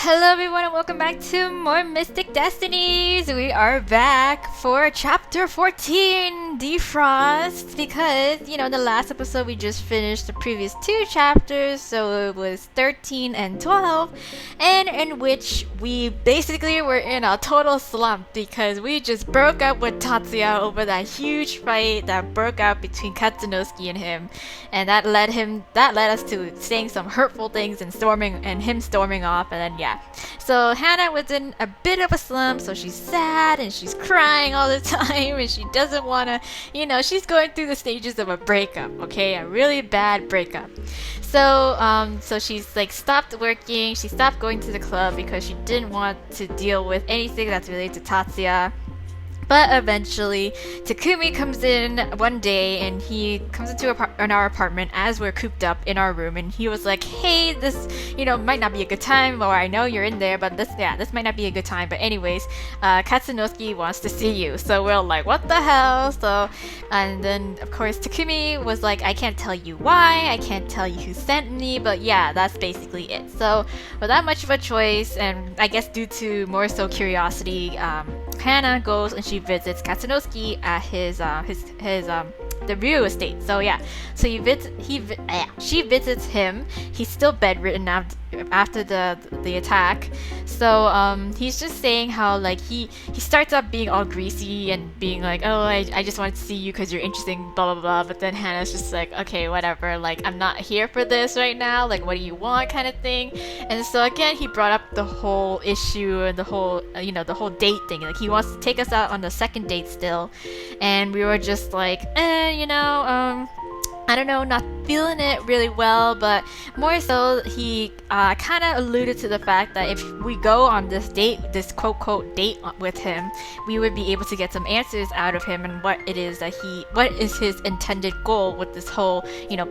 Hello everyone and welcome back to more Mystic Destinies! We are back for chapter 14, Defrost, because, you know, the last episode we just finished the previous two chapters, so it was 13 and 12, and in which we basically were in a total slump because we just broke up with Tatsuya over that huge fight that broke out between Katsunosuke and him, and that led us to saying some hurtful things and him storming off, and then yeah. So Hannah was in a bit of a slump, so she's sad and she's crying all the time and she doesn't want to, you know, she's going through the stages of a breakup, okay? A really bad breakup. So she's like stopped working, she stopped going to the club because she didn't want to deal with anything that's related to Tatsuya. But eventually, Takumi comes in one day and he comes into our apartment as we're cooped up in our room, and he was like, hey, this, you know, might not be a good time, or I know you're in there, but this might not be a good time. But anyways, Katsunosuke wants to see you. So we're like, what the hell? So, and then of course Takumi was like, I can't tell you why, I can't tell you who sent me, but yeah, that's basically it. So without much of a choice, and I guess due to more so curiosity, Hannah goes and she visits Katsunosuke at his the real estate. So yeah, so she visits him. He's still bedridden after the attack. So he's just saying how like he starts up being all greasy and being like, oh, I just wanted to see you because you're interesting, blah blah blah. But then Hannah's just like, okay, whatever, like I'm not here for this right now, like what do you want, kind of thing. And so again he brought up the whole issue and the whole the whole date thing, like he wants to take us out on the second date still. And we were just like, I don't know, not feeling it really well, but more so he kind of alluded to the fact that if we go on this date, this quote date with him, we would be able to get some answers out of him and what is his intended goal with this whole,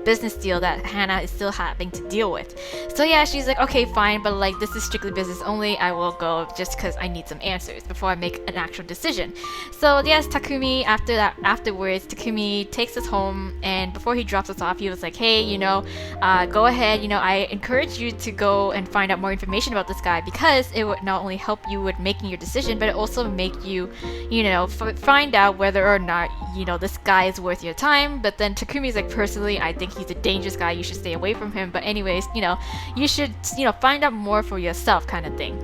business deal that Hannah is still having to deal with. So yeah, she's like, okay, fine, but like this is strictly business only. I will go just because I need some answers before I make an actual decision. So yes, afterwards, Takumi takes us home, and before he drops us off, he was like, hey, go ahead, I encourage you to go and find out more information about this guy, because it would not only help you with making your decision, but it also make you, find out whether or not, this guy is worth your time. But then Takumi's like, personally, I think he's a dangerous guy, you should stay away from him, but anyways, you should, find out more for yourself, kind of thing.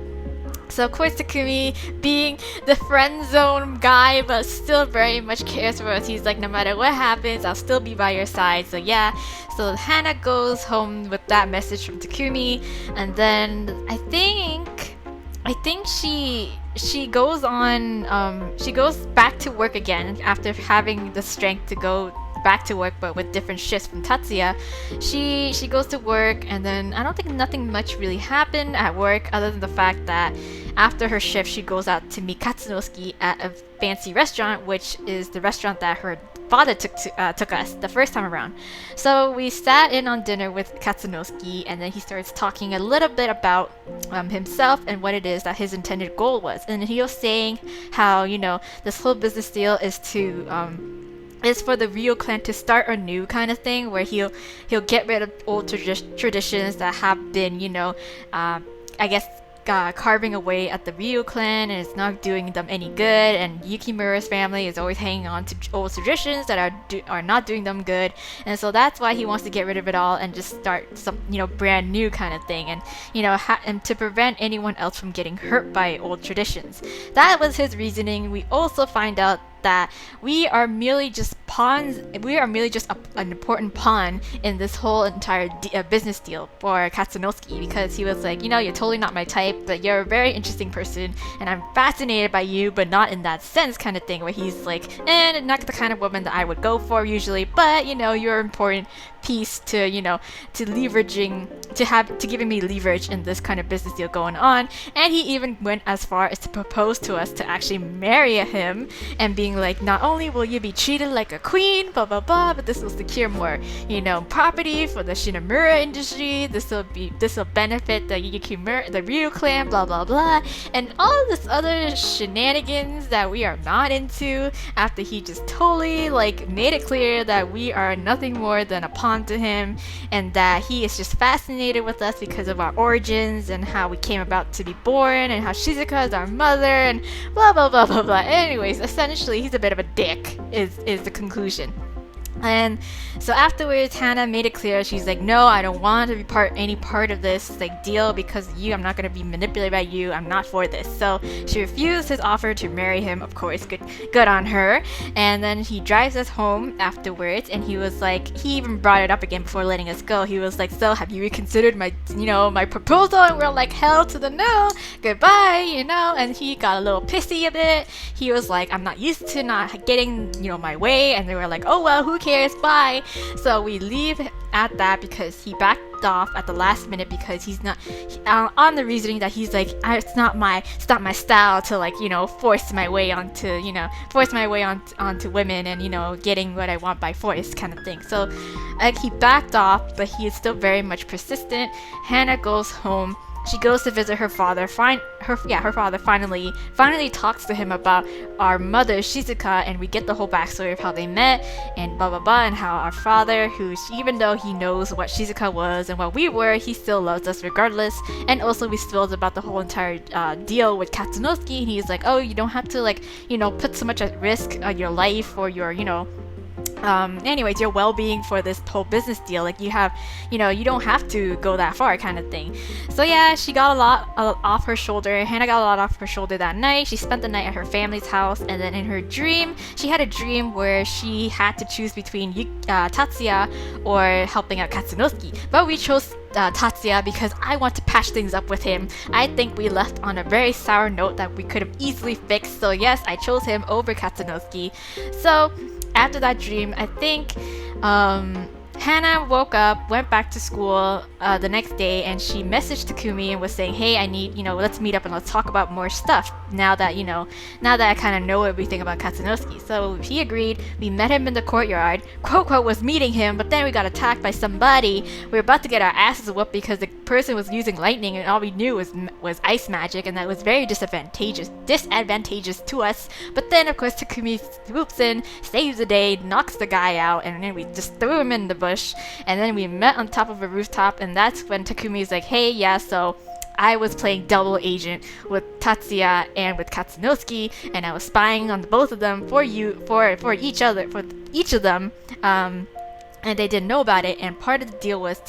So of course Takumi, being the friend zone guy but still very much cares for us, he's like, no matter what happens, I'll still be by your side. So yeah, so Hannah goes home with that message from Takumi, and then I think she goes on, she goes back to work again after having the strength to go back to work, but with different shifts from Tatsuya. She goes to work, and then I don't think nothing much really happened at work other than the fact that after her shift she goes out to meet Katsunosuke at a fancy restaurant, which is the restaurant that her father took us the first time around. So we sat in on dinner with Katsunosuke, and then he starts talking a little bit about himself and what it is that his intended goal was. And he was saying how, this whole business deal is for the Ryo clan to start anew, kind of thing, where he'll get rid of old traditions that have been, carving away at the Ryo clan, and it's not doing them any good. And Yukimura's family is always hanging on to old traditions that are not doing them good, and so that's why he wants to get rid of it all and just start some brand new kind of thing, and and to prevent anyone else from getting hurt by old traditions. That was his reasoning. We also find out that we are merely just pawns. We are merely just an important pawn in this whole entire business deal for Katsunosuke, because he was like, you're totally not my type, but you're a very interesting person, and I'm fascinated by you, but not in that sense, kind of thing, where he's like, not the kind of woman that I would go for usually, but you're an important piece to to giving me leverage in this kind of business deal going on. And he even went as far as to propose to us to actually marry him, and being being like, not only will you be treated like a queen, blah blah blah, but this will secure more, property for the Shinamura industry. This will benefit the the Ryu clan, blah blah blah, and all this other shenanigans that we are not into. After he just totally like made it clear that we are nothing more than a pawn to him, and that he is just fascinated with us because of our origins and how we came about to be born, and how Shizuka is our mother, and blah blah blah blah blah. Anyways, essentially he's a bit of a dick is the conclusion. And so afterwards, Hannah made it clear, she's like, no, I don't want to be any part of this like deal because of you. I'm not going to be manipulated by you. I'm not for this. So she refused his offer to marry him. Of course, good on her. And then he drives us home afterwards, and he was like, he even brought it up again before letting us go. He was like, so have you reconsidered my my proposal? And we're like, hell to the no, goodbye, and he got a little pissy a bit. He was like, I'm not used to not getting my way. And they were like, oh well, who cares, bye. So we leave at that because he backed off at the last minute because he's not on the reasoning that he's like, it's not my style to like force my way onto women and getting what I want by force kind of thing. So like he backed off, but he is still very much persistent. Hannah goes home. She goes to visit her father. Her father finally talks to him about our mother Shizuka, and we get the whole backstory of how they met and blah blah blah, and how our father, who even though he knows what Shizuka was and what we were, he still loves us regardless. And also we spilled about the whole entire deal with Katsunosuke, and he's like, oh, you don't have to put so much at risk your life or your anyways, your well-being for this whole business deal. Like you don't have to go that far kind of thing. So yeah, she got a lot off her shoulder. Hannah got a lot off her shoulder that night. She spent the night at her family's house, and then in her dream, she had a dream where she had to choose between Tatsuya or helping out Katsunosuke. But we chose Tatsuya because I want to patch things up with him. I think we left on a very sour note that we could have easily fixed. So yes, I chose him over Katsunosuke. So after that dream, I think Hannah woke up, went back to school the next day, and she messaged Takumi and was saying, hey, I need, let's meet up and let's talk about more stuff now that I kind of know everything about Katsunosuke. So he agreed. We met him in the courtyard. Quote was meeting him, but then we got attacked by somebody. We were about to get our asses whooped because the person was using lightning, and all we knew was ice magic, and that was very disadvantageous to us. But then, of course, Takumi swoops in, saves the day, knocks the guy out, and then we just threw him in the bush. And then we met on top of a rooftop, and that's when Takumi's like, hey, yeah, so I was playing double agent with Tatsuya and with Katsunosuke, and I was spying on both of them for each of them. And they didn't know about it, and part of the deal was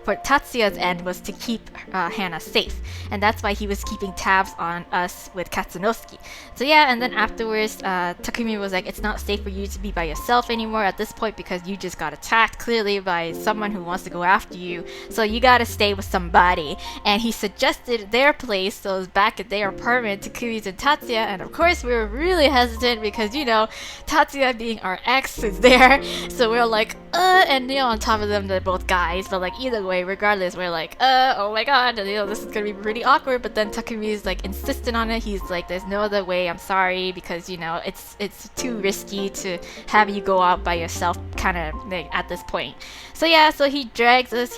for Tatsuya's end was to keep Hannah safe, and that's why he was keeping tabs on us with Katsunosuke. So yeah, and then afterwards, Takumi was like, it's not safe for you to be by yourself anymore at this point because you just got attacked clearly by someone who wants to go after you, so you gotta stay with somebody. And he suggested their place, so it was back at their apartment, Takumi's and Tatsuya, and of course we were really hesitant because, Tatsuya being our ex is there, so we were like, and on top of them, they're both guys, but like either way, regardless, we're like, oh my god, and, this is gonna be pretty awkward. But then Takumi is like insistent on it. He's like, there's no other way, I'm sorry, because it's too risky to have you go out by yourself kind of thing at this point. So yeah, so he drags us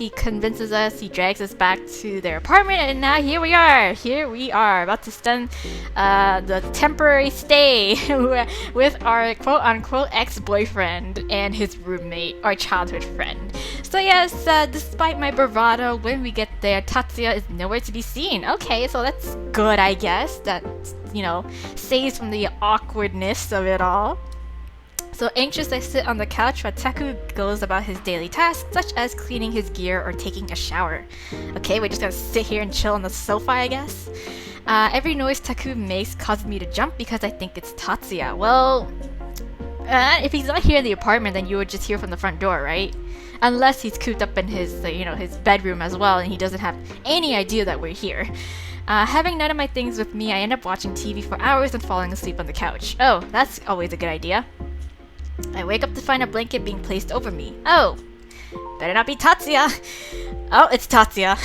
back to their apartment, and now here we are about to spend the temporary stay with our quote-unquote ex-boyfriend and his roommate, our childhood friend. So yes, despite my bravado, when we get there, Tatsuya is nowhere to be seen. Okay, so that's good, I guess. That, saves from the awkwardness of it all. So anxious, I sit on the couch while Taku goes about his daily tasks, such as cleaning his gear or taking a shower. Okay, we're just gonna sit here and chill on the sofa, I guess. Every noise Taku makes causes me to jump because I think it's Tatsuya. Well, if he's not here in the apartment, then you would just hear from the front door, right? Unless he's cooped up in his, his bedroom as well, and he doesn't have any idea that we're here. Having none of my things with me, I end up watching TV for hours and falling asleep on the couch. Oh, that's always a good idea. I wake up to find a blanket being placed over me. Oh, better not be Tatsuya. Oh, it's Tatsuya.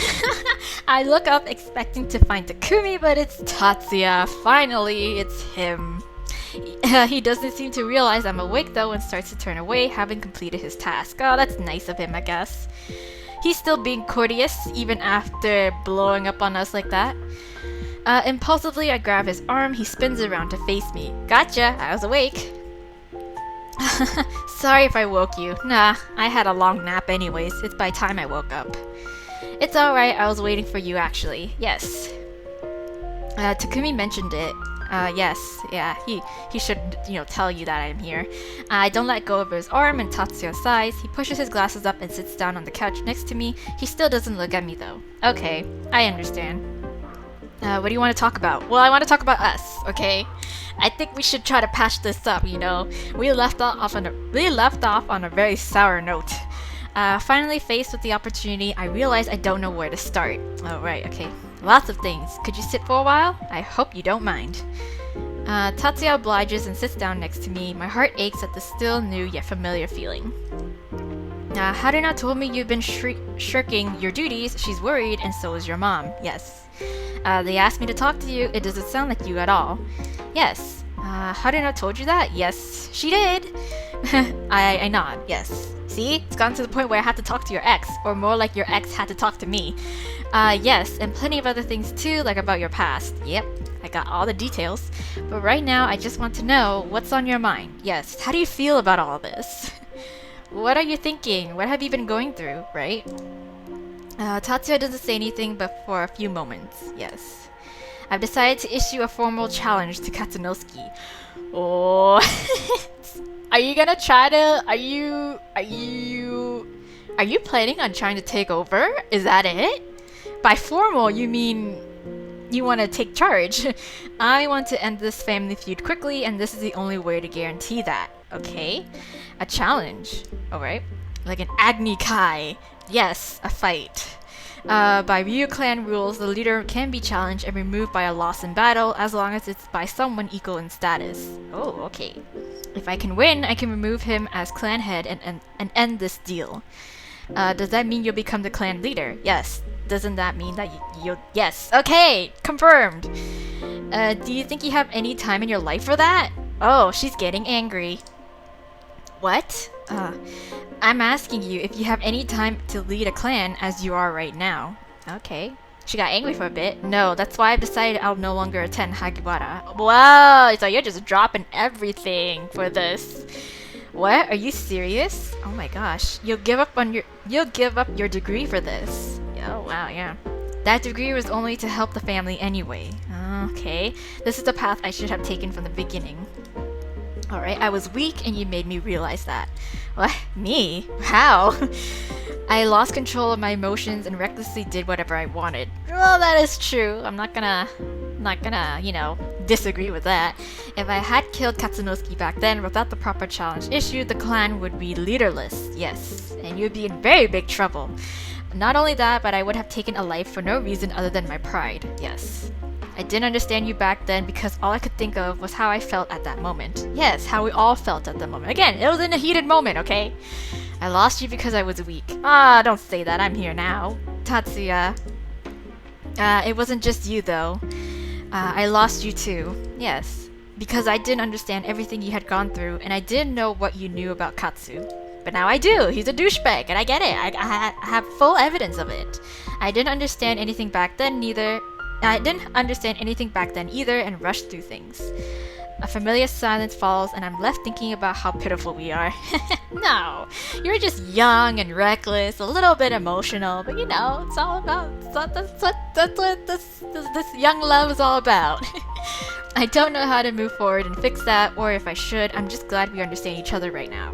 I look up expecting to find Takumi, but it's Tatsuya. Finally, it's him. He doesn't seem to realize I'm awake though and starts to turn away, having completed his task. Oh, that's nice of him, I guess. He's still being courteous, even after blowing up on us like that. Impulsively, I grab his arm. He spins around to face me. Gotcha, I was awake. Sorry if I woke you. Nah, I had a long nap anyways. It's by time I woke up. It's alright, I was waiting for you actually. Yes. Takumi mentioned it. Yes, yeah, he should, tell you that I'm here. I don't let go of his arm and Tatsu sighs. He pushes his glasses up and sits down on the couch next to me. He still doesn't look at me though. Okay, I understand. What do you want to talk about? Well, I want to talk about us, okay? I think we should try to patch this up, We left off on a very sour note. Finally faced with the opportunity, I realize I don't know where to start. Oh, right, okay. Lots of things. Could you sit for a while? I hope you don't mind. Tatsuya obliges and sits down next to me. My heart aches at the still new yet familiar feeling. Haruna told me you've been shirking your duties. She's worried, and so is your mom. Yes. They asked me to talk to you. It doesn't sound like you at all. Yes. Haruna told you that? Yes, she did. I nod. Yes. See? It's gotten to the point where I had to talk to your ex, or more like your ex had to talk to me. Yes, and plenty of other things too, like about your past. Yep, I got all the details. But right now, I just want to know what's on your mind. Yes, how do you feel about all this? What are you thinking? What have you been going through, right? Tatsuya doesn't say anything but for a few moments. Yes. I've decided to issue a formal challenge to Katsunosuke. Oh... Are you gonna try to... Are you planning on trying to take over? Is that it? By formal, you mean you want to take charge. I want to end this family feud quickly, and this is the only way to guarantee that. Okay? A challenge. Alright. Like an AGNI Kai. Yes, a fight. By Ryu clan rules, the leader can be challenged and removed by a loss in battle as long as it's by someone equal in status. Oh, okay. If I can win, I can remove him as clan head and end this deal. Does that mean you'll become the clan leader? Yes. Doesn't that mean that you'll... Yes. Okay! Confirmed! Do you think you have any time in your life for that? Oh, she's getting angry. What? I'm asking you if you have any time to lead a clan as you are right now. Okay. She got angry for a bit. No, that's why I've decided I'll no longer attend Hagiwara. Wow, so you're just dropping everything for this. What? Are you serious? Oh my gosh. You'll give up your degree for this. Oh wow, yeah. That degree was only to help the family anyway. Okay. This is the path I should have taken from the beginning. Alright, I was weak and you made me realize that. What? Me? How? I lost control of my emotions and recklessly did whatever I wanted. Well, that is true. I'm not gonna, disagree with that. If I had killed Katsunosuke back then without the proper challenge issued, the clan would be leaderless. Yes, and you'd be in very big trouble. Not only that, but I would have taken a life for no reason other than my pride. Yes. I didn't understand you back then because all I could think of was how I felt at that moment. Yes, how we all felt at that moment. Again, it was in a heated moment, okay? I lost you because I was weak. Don't say that. I'm here now. Tatsuya. It wasn't just you, though. I lost you too. Yes. Because I didn't understand everything you had gone through, and I didn't know what you knew about Katsu. But now I do. He's a douchebag, and I get it. I have full evidence of it. I didn't understand anything back then either, and rushed through things. A familiar silence follows, and I'm left thinking about how pitiful we are. No, you're just young and reckless, a little bit emotional, but it's all about... That's what this young love is all about. I don't know how to move forward and fix that, or if I should. I'm just glad we understand each other right now.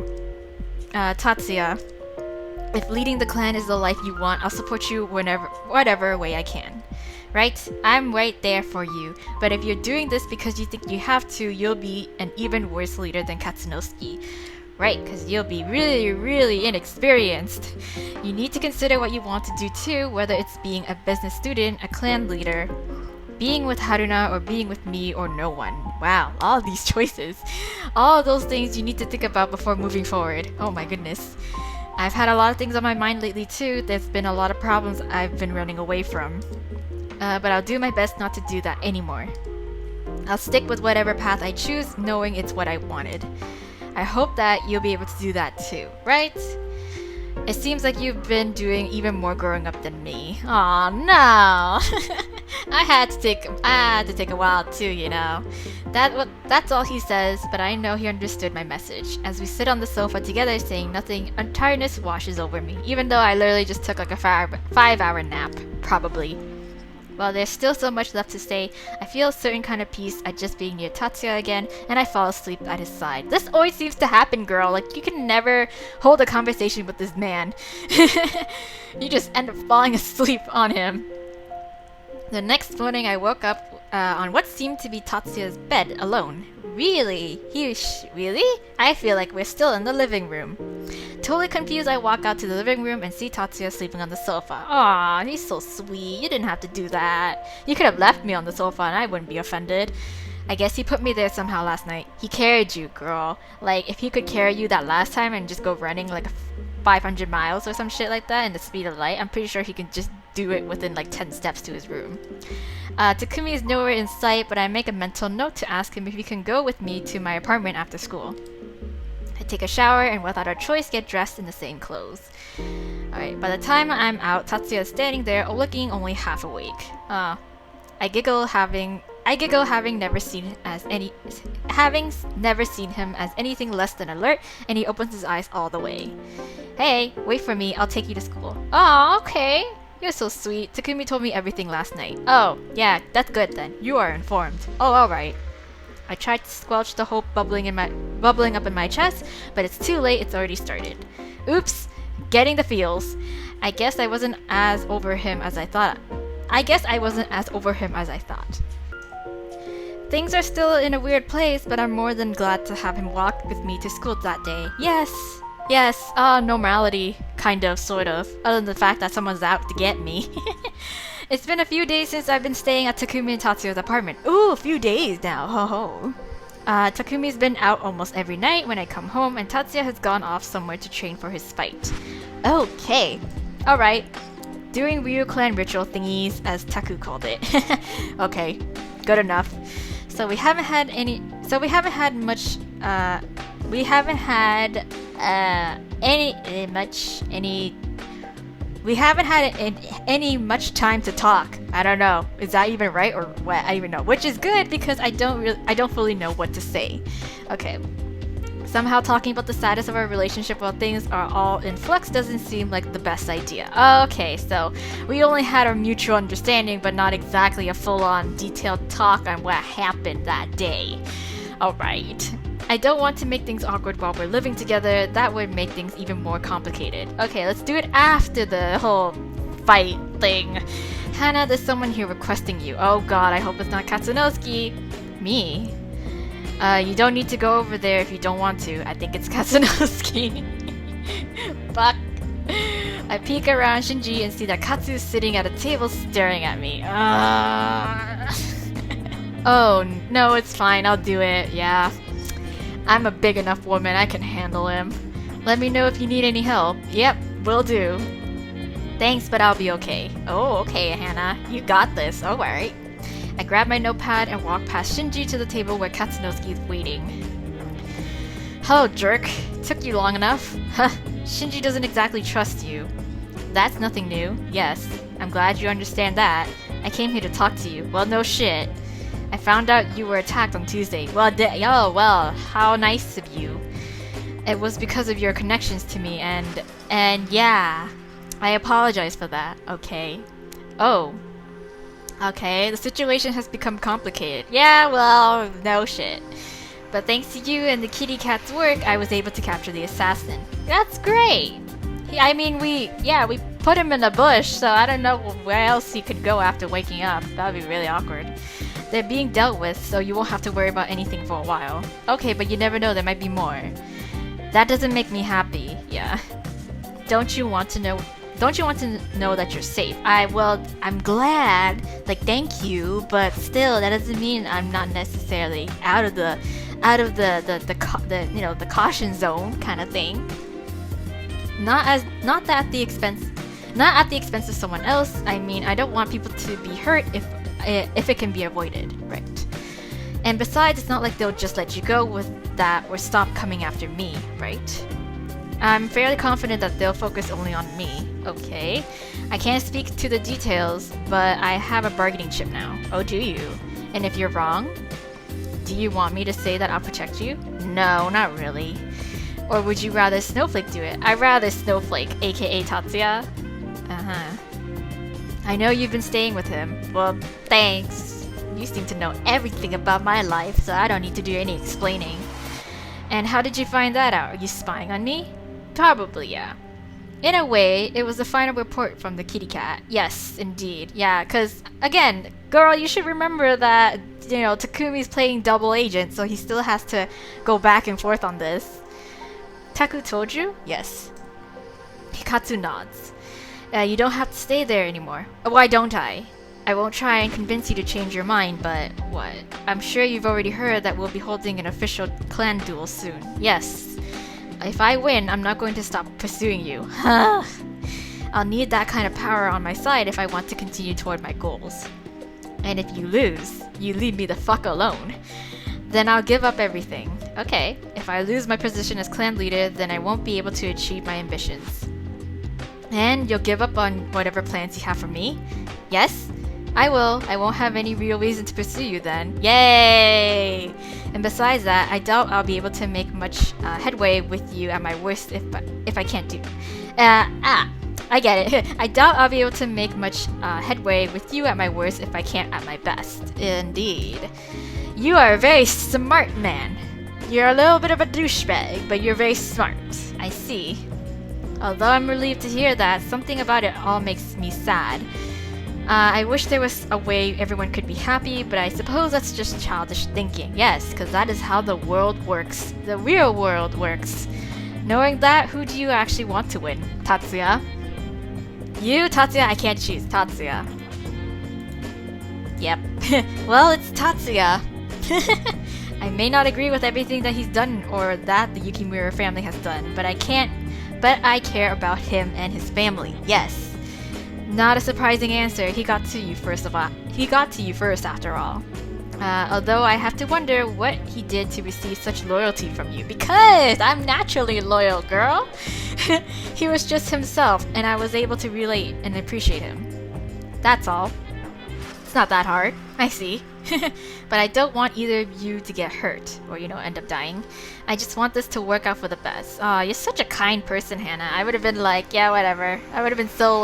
Tatsuya, if leading the clan is the life you want, I'll support you whatever way I can. Right? I'm right there for you. But if you're doing this because you think you have to, you'll be an even worse leader than Katsunosuke. Right, because you'll be really, really inexperienced. You need to consider what you want to do too, whether it's being a business student, a clan leader, being with Haruna, or being with me, or no one. Wow, all these choices. All those things you need to think about before moving forward. Oh my goodness. I've had a lot of things on my mind lately too. There's been a lot of problems I've been running away from. But I'll do my best not to do that anymore. I'll stick with whatever path I choose, knowing it's what I wanted. I hope that you'll be able to do that too, right? It seems like you've been doing even more growing up than me. Aw, no! I had to take a while too, you know. That's all he says, but I know he understood my message. As we sit on the sofa together saying nothing, a tiredness washes over me, even though I literally just took like a 5-hour nap, probably. While there's still so much left to say, I feel a certain kind of peace at just being near Tatsu again, and I fall asleep at his side. This always seems to happen, girl. Like, you can never hold a conversation with this man. You just end up falling asleep on him. The next morning, I woke up on what seemed to be Tatsuya's bed alone. Really? Really? I feel like we're still in the living room. Totally confused, I walk out to the living room and see Tatsuya sleeping on the sofa. Aw, he's so sweet. You didn't have to do that. You could have left me on the sofa and I wouldn't be offended. I guess he put me there somehow last night. He carried you, girl. Like, if he could carry you that last time and just go running like 500 miles or some shit like that in the speed of light, I'm pretty sure he can just do it within like 10 steps to his room. Takumi is nowhere in sight, but I make a mental note to ask him if he can go with me to my apartment after school. I take a shower and without a choice get dressed in the same clothes. Alright, by the time I'm out, Tatsuya is standing there looking only half awake. I giggle having never seen him as anything less than alert, and he opens his eyes all the way. Hey, wait for me, I'll take you to school. Oh, okay. You're so sweet. Takumi told me everything last night. Oh, yeah, that's good then. You are informed. Oh, alright. I tried to squelch the hope bubbling up in my chest, but it's too late, it's already started. Oops, getting the feels. I guess I wasn't as over him as I thought. Things are still in a weird place, but I'm more than glad to have him walk with me to school that day. Yes, normality, kind of, sort of, other than the fact that someone's out to get me. It's been a few days since I've been staying at Takumi and Tatsuya's apartment. Ooh, a few days now, ho ho. Takumi's been out almost every night when I come home, and Tatsuya has gone off somewhere to train for his fight. Okay, alright. Doing Ryu clan ritual thingies, as Taku called it. Okay, good enough. We haven't had any much time to talk. I don't know. Is that even right or what? I don't even know. Which is good because I don't fully know what to say. Okay. Somehow talking about the status of our relationship while things are all in flux doesn't seem like the best idea. Okay, so we only had our mutual understanding, but not exactly a full-on detailed talk on what happened that day. Alright. I don't want to make things awkward while we're living together. That would make things even more complicated. Okay, let's do it after the whole fight thing. Hannah, there's someone here requesting you. Oh god, I hope it's not Katsunosuke. Me? You don't need to go over there if you don't want to. I think it's Katsunosuke. Fuck. I peek around Shinji and see that Katsu is sitting at a table staring at me. Oh, no, it's fine. I'll do it. Yeah. I'm a big enough woman. I can handle him. Let me know if you need any help. Yep, will do. Thanks, but I'll be okay. Oh, okay, Hannah. You got this. Oh, alright. I grab my notepad and walk past Shinji to the table where Katsunosuke is waiting. Hello, jerk. Took you long enough? Huh, Shinji doesn't exactly trust you. That's nothing new. Yes, I'm glad you understand that. I came here to talk to you. Well, no shit. I found out you were attacked on Tuesday. Well, well, how nice of you. It was because of your connections to me and yeah. I apologize for that, okay? Oh. Okay, the situation has become complicated. Yeah, well, no shit. But thanks to you and the kitty cat's work, I was able to capture the assassin. That's great! We put him in a bush, so I don't know where else he could go after waking up. That would be really awkward. They're being dealt with, so you won't have to worry about anything for a while. Okay, but you never know, there might be more. That doesn't make me happy, yeah. Don't you want to know that you're safe? I'm glad, like, thank you, but still, that doesn't mean I'm not necessarily out of the caution zone kind of thing. Not at the expense of someone else. I mean, I don't want people to be hurt if it can be avoided, right? And besides, it's not like they'll just let you go with that or stop coming after me, right? I'm fairly confident that they'll focus only on me. Okay. I can't speak to the details, but I have a bargaining chip now. Oh, do you? And if you're wrong, do you want me to say that I'll protect you? No, not really. Or would you rather Snowflake do it? I'd rather Snowflake, aka Tatsuya. Uh-huh. I know you've been staying with him. Well, thanks. You seem to know everything about my life, so I don't need to do any explaining. And how did you find that out? Are you spying on me? Probably, yeah. In a way, it was the final report from the kitty cat. Yes, indeed. Yeah, because, again, girl, you should remember that, you know, Takumi's playing double agent, so he still has to go back and forth on this. Taku told you? Yes. Katsu nods. You don't have to stay there anymore. Why don't I? I won't try and convince you to change your mind, but what? I'm sure you've already heard that we'll be holding an official clan duel soon. Yes. If I win, I'm not going to stop pursuing you. I'll need that kind of power on my side if I want to continue toward my goals. And if you lose, you leave me the fuck alone. Then I'll give up everything. Okay, if I lose my position as clan leader, then I won't be able to achieve my ambitions. And you'll give up on whatever plans you have for me? Yes? I will. I won't have any real reason to pursue you then. Yay! And besides that, I doubt I'll be able to make much headway with you at my worst if I can't do. I get it. I doubt I'll be able to make much headway with you at my worst if I can't at my best. Indeed. You are a very smart man. You're a little bit of a douchebag, but you're very smart. I see. Although I'm relieved to hear that, something about it all makes me sad. I wish there was a way everyone could be happy, but I suppose that's just childish thinking. Yes, because that is how the world works. The real world works. Knowing that, who do you actually want to win? Tatsuya? You, Tatsuya? I can't choose. Tatsuya. Yep. Well, it's Tatsuya. I may not agree with everything that he's done or that the Yukimura family has done, but I care about him and his family. Yes. Not a surprising answer. He got to you first after all. Although I have to wonder what he did to receive such loyalty from you. Because I'm naturally loyal, girl. He was just himself, and I was able to relate and appreciate him. That's all. It's not that hard. I see. But I don't want either of you to get hurt or, end up dying. I just want this to work out for the best. Aw, you're such a kind person, Hannah. I would have been like, yeah, whatever. I would have been so,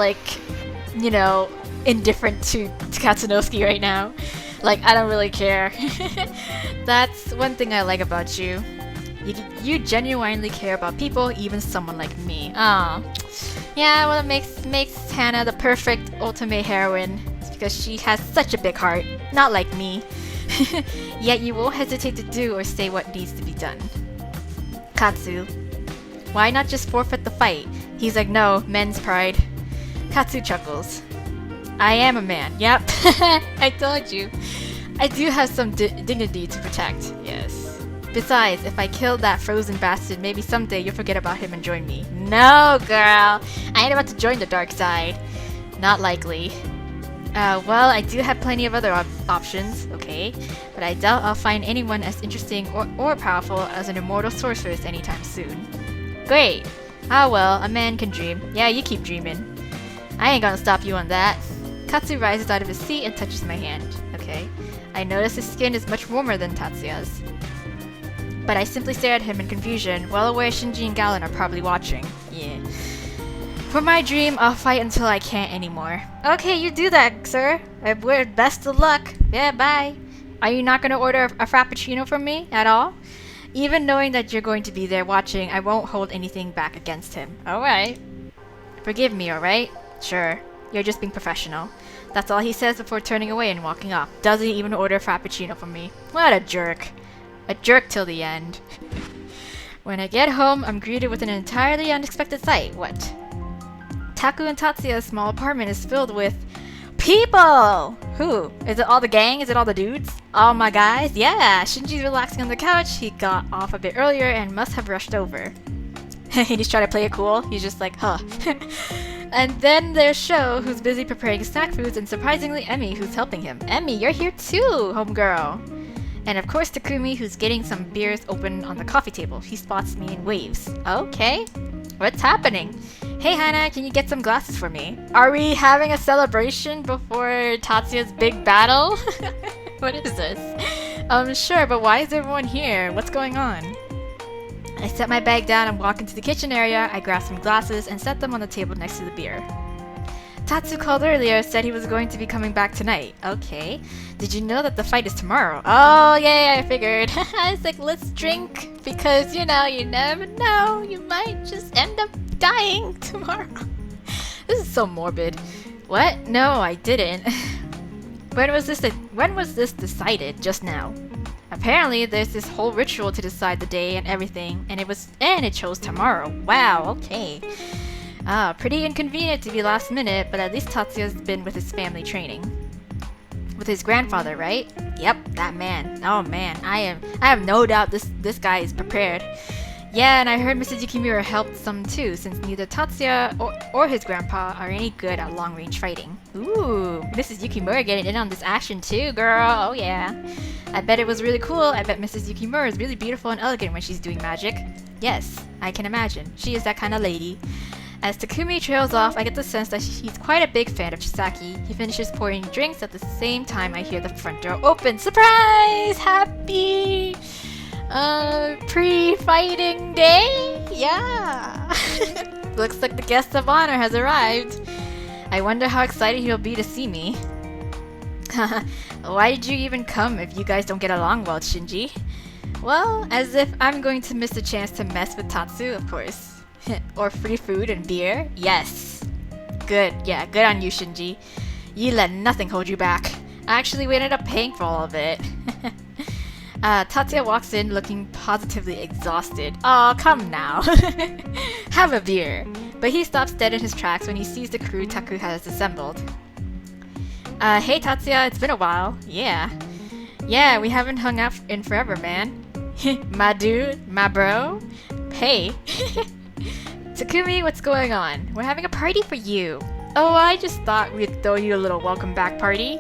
indifferent to Katsunosuke right now. Like, I don't really care. That's one thing I like about you. You genuinely care about people, even someone like me. Aw. Yeah, well, it makes Hannah the perfect ultimate heroine. Because she has such a big heart, not like me. Yet you won't hesitate to do or say what needs to be done. Katsu. Why not just forfeit the fight? He's like, no, men's pride. Katsu chuckles. I am a man, yep. I told you. I do have some dignity to protect, yes. Besides, if I kill that frozen bastard, maybe someday you'll forget about him and join me. No, girl. I ain't about to join the dark side. Not likely. Well, I do have plenty of other options, okay? But I doubt I'll find anyone as interesting or powerful as an immortal sorceress anytime soon. Great! Ah well, a man can dream. Yeah, you keep dreaming. I ain't gonna stop you on that. Katsu rises out of his seat and touches my hand. Okay. I notice his skin is much warmer than Tatsuya's. But I simply stare at him in confusion, well aware Shinji and Galen are probably watching. Yeah. For my dream, I'll fight until I can't anymore. Okay, you do that, sir. Best of luck. Yeah, bye. Are you not gonna order a frappuccino from me at all? Even knowing that you're going to be there watching, I won't hold anything back against him. Alright. Forgive me, alright? Sure. You're just being professional. That's all he says before turning away and walking off. Doesn't even order a frappuccino from me. What a jerk. A jerk till the end. When I get home, I'm greeted with an entirely unexpected sight. What? Taku and Tatsuya's small apartment is filled with people! Who? Is it all the gang? Is it all the dudes? All my guys? Yeah! Shinji's relaxing on the couch. He got off a bit earlier and must have rushed over. He's trying to play it cool. He's just like, huh. And then there's Sho, who's busy preparing snack foods, and surprisingly, Emmy, who's helping him. Emmy, you're here too, homegirl. And of course Takumi, who's getting some beers open on the coffee table. He spots me and waves. Okay, what's happening? Hey Hana, can you get some glasses for me? Are we having a celebration before Tatsuya's big battle? What is this? Sure, but why is everyone here? What's going on? I set my bag down and walk into the kitchen area. I grab some glasses and set them on the table next to the beer. Tatsu called earlier, said he was going to be coming back tonight. Okay. Did you know that the fight is tomorrow? Oh, yeah, I figured. I was like, let's drink, because, you know, you never know. You might just end up dying tomorrow. This is so morbid. What? No, I didn't. When was this decided? Just now. Apparently, there's this whole ritual to decide the day and everything, and it chose tomorrow. Wow, okay. Pretty inconvenient to be last minute, but at least Tatsuya's been with his family training. With his grandfather, right? Yep, that man. Oh man, I have no doubt this guy is prepared. Yeah, and I heard Mrs. Yukimura helped some too, since neither Tatsuya or his grandpa are any good at long-range fighting. Ooh, Mrs. Yukimura getting in on this action too, girl. Oh yeah. I bet it was really cool. I bet Mrs. Yukimura is really beautiful and elegant when she's doing magic. Yes, I can imagine. She is that kind of lady. As Takumi trails off, I get the sense that he's quite a big fan of Chisaki. He finishes pouring drinks at the same time I hear the front door open. Surprise! Happy pre-fighting day? Yeah! Looks like the guest of honor has arrived. I wonder how excited he'll be to see me. Why did you even come if you guys don't get along well, Shinji? Well, as if I'm going to miss the chance to mess with Tatsu, of course. Or free food and beer? Yes. Good, yeah, good on you, Shinji. You let nothing hold you back. Actually, we ended up paying for all of it. Tatsuya walks in looking positively exhausted. Aw, come now. Have a beer. But he stops dead in his tracks when he sees the crew Taku has assembled. Hey Tatsuya, it's been a while. Yeah. Yeah, we haven't hung out in forever, man. My dude, my bro. Hey. Takumi, what's going on? We're having a party for you. Oh, I just thought we'd throw you a little welcome back party.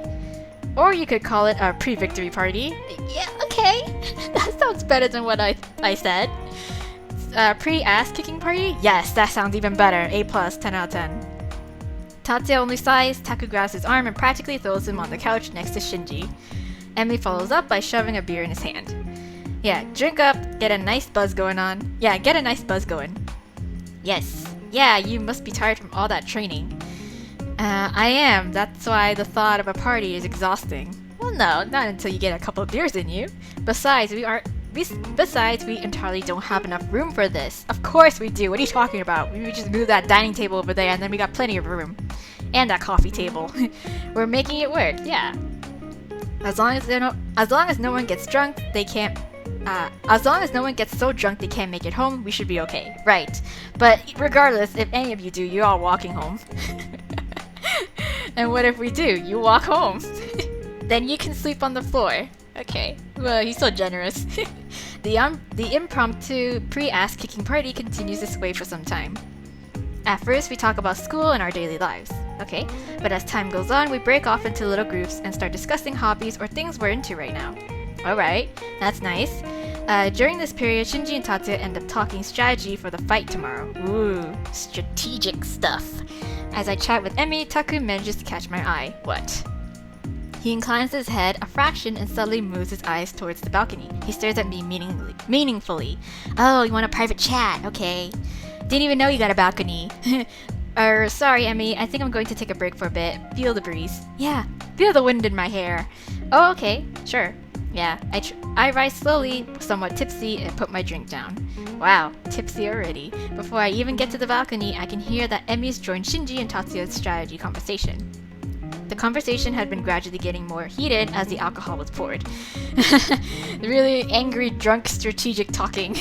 Or you could call it a pre-victory party. Yeah, okay. That sounds better than what I said. Pre-ass kicking party? Yes, that sounds even better. A+, 10 out of 10. Tatsuya only sighs. Taku grabs his arm and practically throws him on the couch next to Shinji. Emily follows up by shoving a beer in his hand. Yeah, drink up, get a nice buzz going on. Yeah, get a nice buzz going. Yes. Yeah, you must be tired from all that training. I am. That's why the thought of a party is exhausting. Well, no, not until you get a couple of beers in you. Besides, we entirely don't have enough room for this. Of course we do. What are you talking about? We would just move that dining table over there and then we got plenty of room. And that coffee table. We're making it work, yeah. As long as no one gets drunk, they can't as long as no one gets so drunk they can't make it home, we should be okay. Right. But regardless, if any of you do, you're all walking home. And what if we do? You walk home. Then you can sleep on the floor. Okay. Well, he's so generous. The impromptu pre-ass kicking party continues this way for some time. At first, we talk about school and our daily lives. Okay. But as time goes on, we break off into little groups and start discussing hobbies or things we're into right now. Alright, that's nice. During this period, Shinji and Tatsuya end up talking strategy for the fight tomorrow. Ooh, strategic stuff. As I chat with Emi, Taku manages to catch my eye. What? He inclines his head a fraction and suddenly moves his eyes towards the balcony. He stares at me meaningfully. Oh, you want a private chat? Okay. Didn't even know you got a balcony. Sorry, Emi, I think I'm going to take a break for a bit. Feel the breeze. Yeah, feel the wind in my hair. Oh, okay, sure. Yeah, I rise slowly, somewhat tipsy, and put my drink down. Wow, tipsy already. Before I even get to the balcony, I can hear that Emi's joined Shinji and Tatsuya's strategy conversation. The conversation had been gradually getting more heated as the alcohol was poured. Really angry, drunk, strategic talking.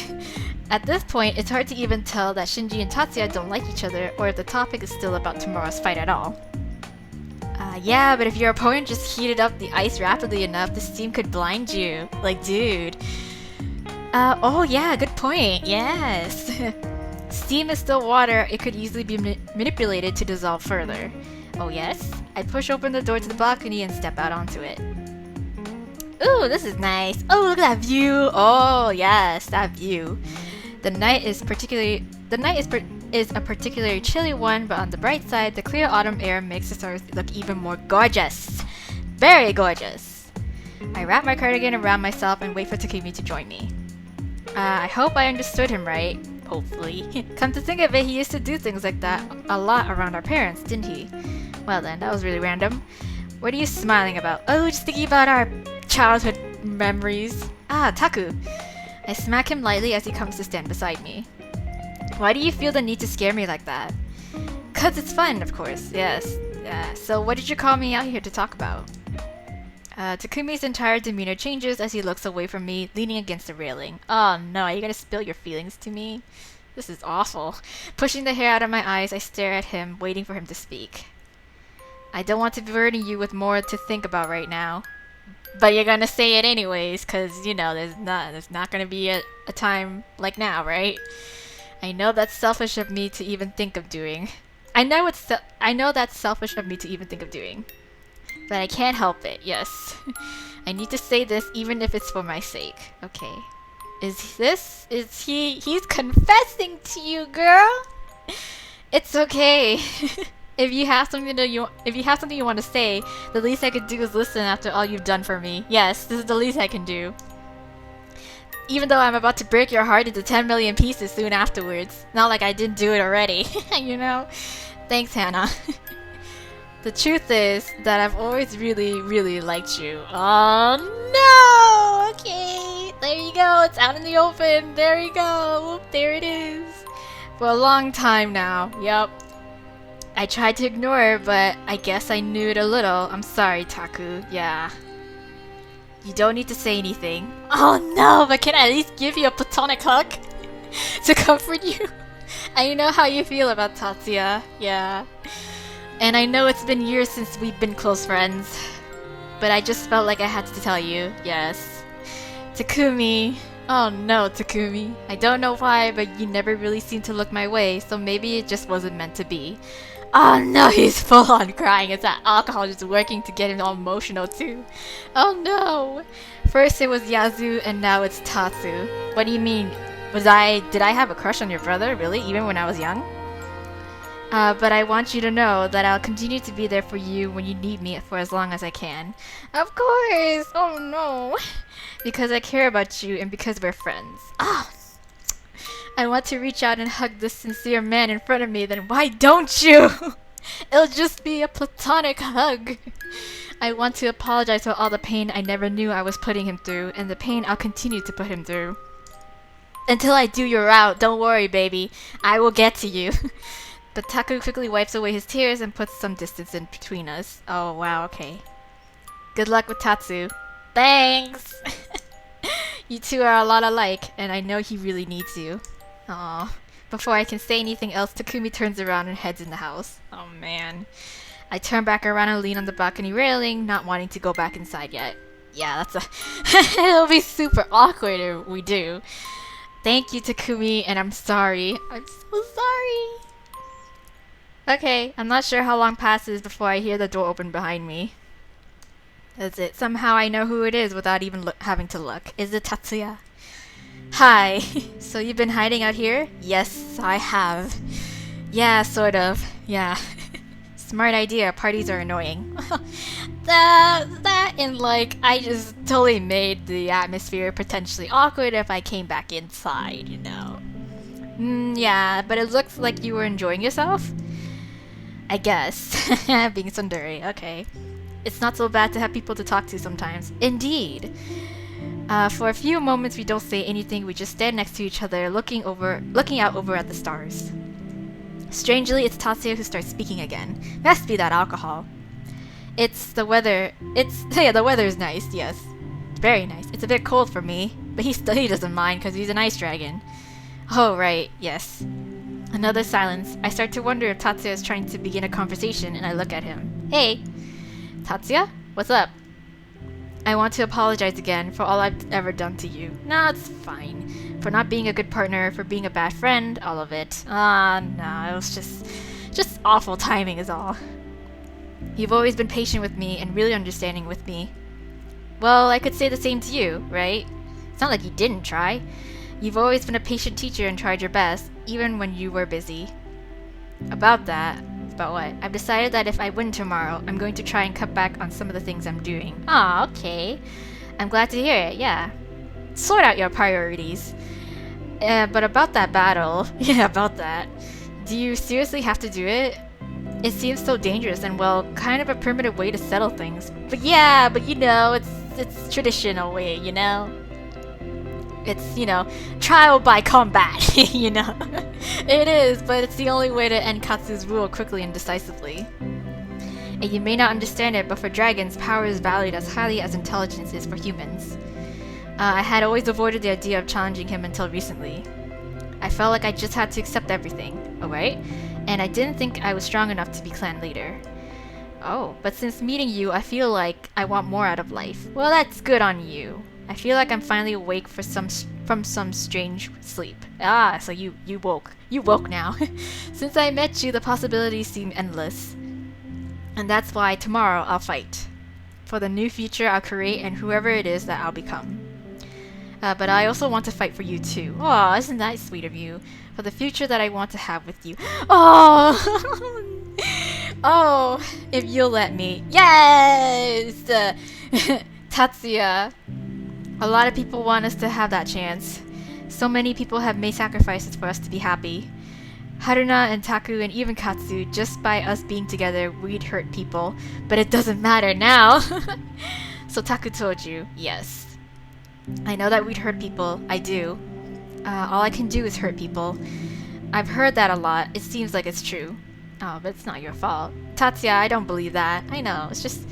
At this point, it's hard to even tell that Shinji and Tatsuya don't like each other, or if the topic is still about tomorrow's fight at all. Yeah, but if your opponent just heated up the ice rapidly enough, the steam could blind you. Like, dude. Oh yeah, good point. Yes. Steam is still water. It could easily be manipulated to dissolve further. Oh yes? I push open the door to the balcony and step out onto it. Ooh, this is nice. Oh, look at that view. Oh, yes, that view. The night is a particularly chilly one, but on the bright side, the clear autumn air makes the stars look even more gorgeous. Very gorgeous. I wrap my cardigan around myself and wait for Takumi to join me. I hope I understood him right. Hopefully. Come to think of it, he used to do things like that a lot around our parents, didn't he? Well then, that was really random. What are you smiling about? Oh, just thinking about our childhood memories. Ah, Taku. I smack him lightly as he comes to stand beside me. Why do you feel the need to scare me like that? 'Cause it's fun, of course, yes. So what did you call me out here to talk about? Takumi's entire demeanor changes as he looks away from me, leaning against the railing. Oh no, are you gonna spill your feelings to me? This is awful. Pushing the hair out of my eyes, I stare at him, waiting for him to speak. I don't want to burden you with more to think about right now. But you're gonna say it anyways, cause you know there's not gonna be a time like now, right? I know that's selfish of me to even think of doing. I know that's selfish of me to even think of doing. But I can't help it, yes. I need to say this even if it's for my sake. Okay. He's confessing to you, girl? It's okay. If you have something you want to say, the least I could do is listen after all you've done for me. Yes, this is the least I can do. Even though I'm about to break your heart into 10 million pieces soon afterwards. Not like I didn't do it already, you know? Thanks, Hannah. The truth is that I've always really, really liked you. Oh no! Okay, there you go. It's out in the open. There you go. There it is. For a long time now. Yup. I tried to ignore it, but I guess I knew it a little. I'm sorry, Taku. Yeah. You don't need to say anything. Oh no, but can I at least give you a platonic hug? To comfort you? I know how you feel about Tatsuya. Yeah. And I know it's been years since we've been close friends. But I just felt like I had to tell you. Yes. Takumi. Oh no, Takumi. I don't know why, but you never really seemed to look my way, so maybe it just wasn't meant to be. Oh no, he's full on crying. It's that alcohol just working to get him all emotional too. Oh no. First it was Yazu and now it's Tatsu. What do you mean? Did I have a crush on your brother, really? Even when I was young? But I want you to know that I'll continue to be there for you when you need me for as long as I can. Of course! Oh no! Because I care about you and because we're friends. Ah! I want to reach out and hug this sincere man in front of me, then why don't you? It'll just be a platonic hug. I want to apologize for all the pain I never knew I was putting him through, and the pain I'll continue to put him through. Until I do your route, don't worry, baby. I will get to you. But Taku quickly wipes away his tears and puts some distance in between us. Oh, wow, okay. Good luck with Tatsu. Thanks! You two are a lot alike, and I know he really needs you. Aw. Before I can say anything else, Takumi turns around and heads in the house. Oh man. I turn back around and lean on the balcony railing, not wanting to go back inside yet. Yeah, it'll be super awkward if we do. Thank you, Takumi, and I'm sorry. I'm so sorry. Okay, I'm not sure how long passes before I hear the door open behind me. That's it. Somehow I know who it is without even having to look. Is it Tatsuya? Hi. So you've been hiding out here? Yes, I have. Yeah, sort of. Yeah. Smart idea. Parties are annoying. that and like, I just totally made the atmosphere potentially awkward if I came back inside, you know. Yeah, but it looks like you were enjoying yourself? I guess. Being tsundere, okay. It's not so bad to have people to talk to sometimes. Indeed. For a few moments we don't say anything, we just stand next to each other, looking out over at the stars. Strangely, it's Tatsuya who starts speaking again. Must be that alcohol. It's the weather. The weather is nice, yes. Very nice. It's a bit cold for me, but he doesn't mind because he's an ice dragon. Oh, right, yes. Another silence. I start to wonder if Tatsuya is trying to begin a conversation, and I look at him. Hey! Tatsuya? What's up? I want to apologize again for all I've ever done to you. Nah, it's fine. For not being a good partner, for being a bad friend, all of it. Nah, it was just awful timing is all. You've always been patient with me and really understanding with me. Well, I could say the same to you, right? It's not like you didn't try. You've always been a patient teacher and tried your best, even when you were busy. About that, about what? I've decided that if I win tomorrow, I'm going to try and cut back on some of the things I'm doing. Aw, okay. I'm glad to hear it, yeah. Sort out your priorities. But about that battle, yeah, about that. Do you seriously have to do it? It seems so dangerous and, well, kind of a primitive way to settle things. But yeah, but you know, it's traditional way, you know? It's, you know, trial by combat, you know? It is, but it's the only way to end Katsu's rule quickly and decisively. And you may not understand it, but for dragons, power is valued as highly as intelligence is for humans. I had always avoided the idea of challenging him until recently. I felt like I just had to accept everything, alright? And I didn't think I was strong enough to be clan leader. Oh, but since meeting you, I feel like I want more out of life. Well, that's good on you. I feel like I'm finally awake from some strange sleep. Ah, so you woke. You woke now. Since I met you, the possibilities seem endless. And that's why tomorrow I'll fight. For the new future I'll create and whoever it is that I'll become. But I also want to fight for you too. Aw, isn't that sweet of you? For the future that I want to have with you. Oh! Oh, if you'll let me. Yes! Tatsuya. A lot of people want us to have that chance. So many people have made sacrifices for us to be happy. Haruna and Taku and even Katsu, just by us being together, we'd hurt people. But it doesn't matter now. So Taku told you, yes. I know that we'd hurt people. I do. All I can do is hurt people. I've heard that a lot. It seems like it's true. Oh, but it's not your fault. Tatsuya, I don't believe that. I know. It's just...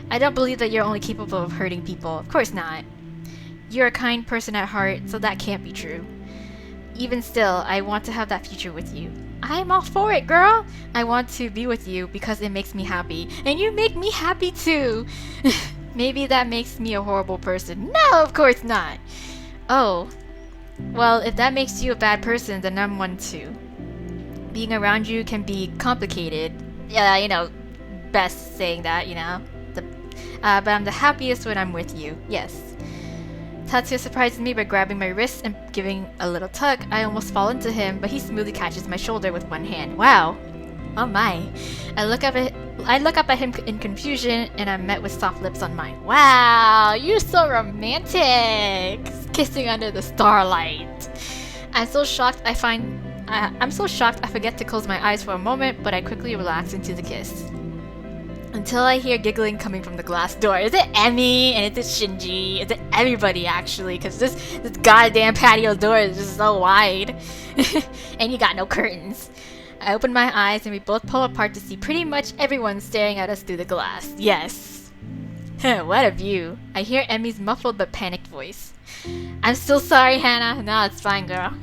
I don't believe that you're only capable of hurting people. Of course not. You're a kind person at heart, so that can't be true. Even still, I want to have that future with you. I'm all for it, girl! I want to be with you because it makes me happy. And you make me happy too! Maybe that makes me a horrible person. No, of course not! Oh. Well, if that makes you a bad person, then I'm one too. Being around you can be complicated. Yeah, you know, best saying that, you know. But I'm the happiest when I'm with you. Yes. Tatsuya surprises me by grabbing my wrist and giving a little tug. I almost fall into him, but he smoothly catches my shoulder with one hand. Wow. Oh my. I look up at him in confusion, and I'm met with soft lips on mine. Wow, you're so romantic. Kissing under the starlight. I'm so shocked I forget to close my eyes for a moment, but I quickly relax into the kiss. Until I hear giggling coming from the glass door. Is it Emmy? And is it Shinji? Is it everybody, actually? Because this goddamn patio door is just so wide. And you got no curtains. I open my eyes and we both pull apart to see pretty much everyone staring at us through the glass. Yes. What a view. I hear Emmy's muffled but panicked voice. I'm so sorry, Hannah. No, it's fine, girl.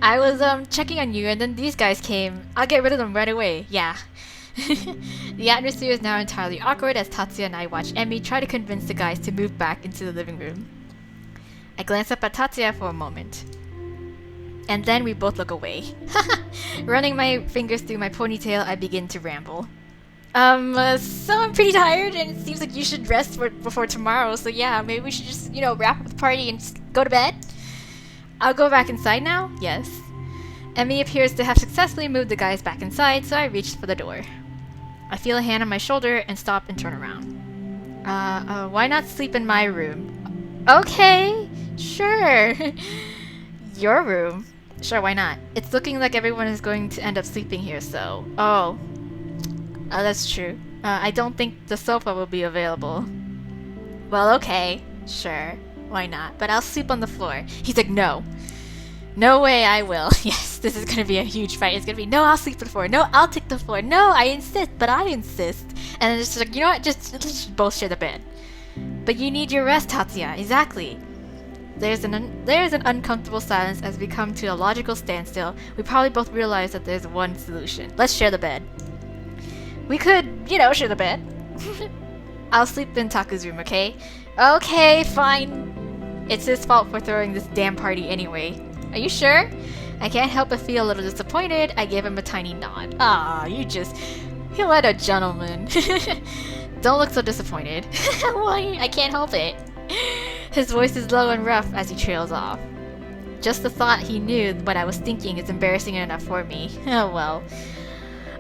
I was checking on you and then these guys came. I'll get rid of them right away. Yeah. The atmosphere is now entirely awkward as Tatsuya and I watch Emmy try to convince the guys to move back into the living room. I glance up at Tatsuya for a moment. And then we both look away. Running my fingers through my ponytail, I begin to ramble. So I'm pretty tired and it seems like you should rest before tomorrow, so yeah, maybe we should just, you know, wrap up the party and just go to bed? I'll go back inside now? Yes. Emmy appears to have successfully moved the guys back inside, so I reached for the door. I feel a hand on my shoulder and stop and turn around. Why not sleep in my room? Okay, sure. Your room? Sure, why not? It's looking like everyone is going to end up sleeping here, so... Oh, that's true. I don't think the sofa will be available. Well, okay, sure, why not? But I'll sleep on the floor. He's like, no. No way I will. Yes, this is gonna be a huge fight. It's gonna be, no, I'll sleep on the floor. No, I'll take the floor. No, I insist, but I insist. And then it's just like, you know what, let's just both share the bed. But you need your rest, Tatsuya. Exactly. There's an uncomfortable silence as we come to a logical standstill. We probably both realize that there's one solution. Let's share the bed. We could, you know, share the bed. I'll sleep in Taku's room, okay? Okay, fine. It's his fault for throwing this damn party anyway. Are you sure? I can't help but feel a little disappointed. I gave him a tiny nod. Ah, you what a gentleman. Don't look so disappointed. Why? I can't help it. His voice is low and rough as he trails off. Just the thought he knew what I was thinking is embarrassing enough for me. Oh well.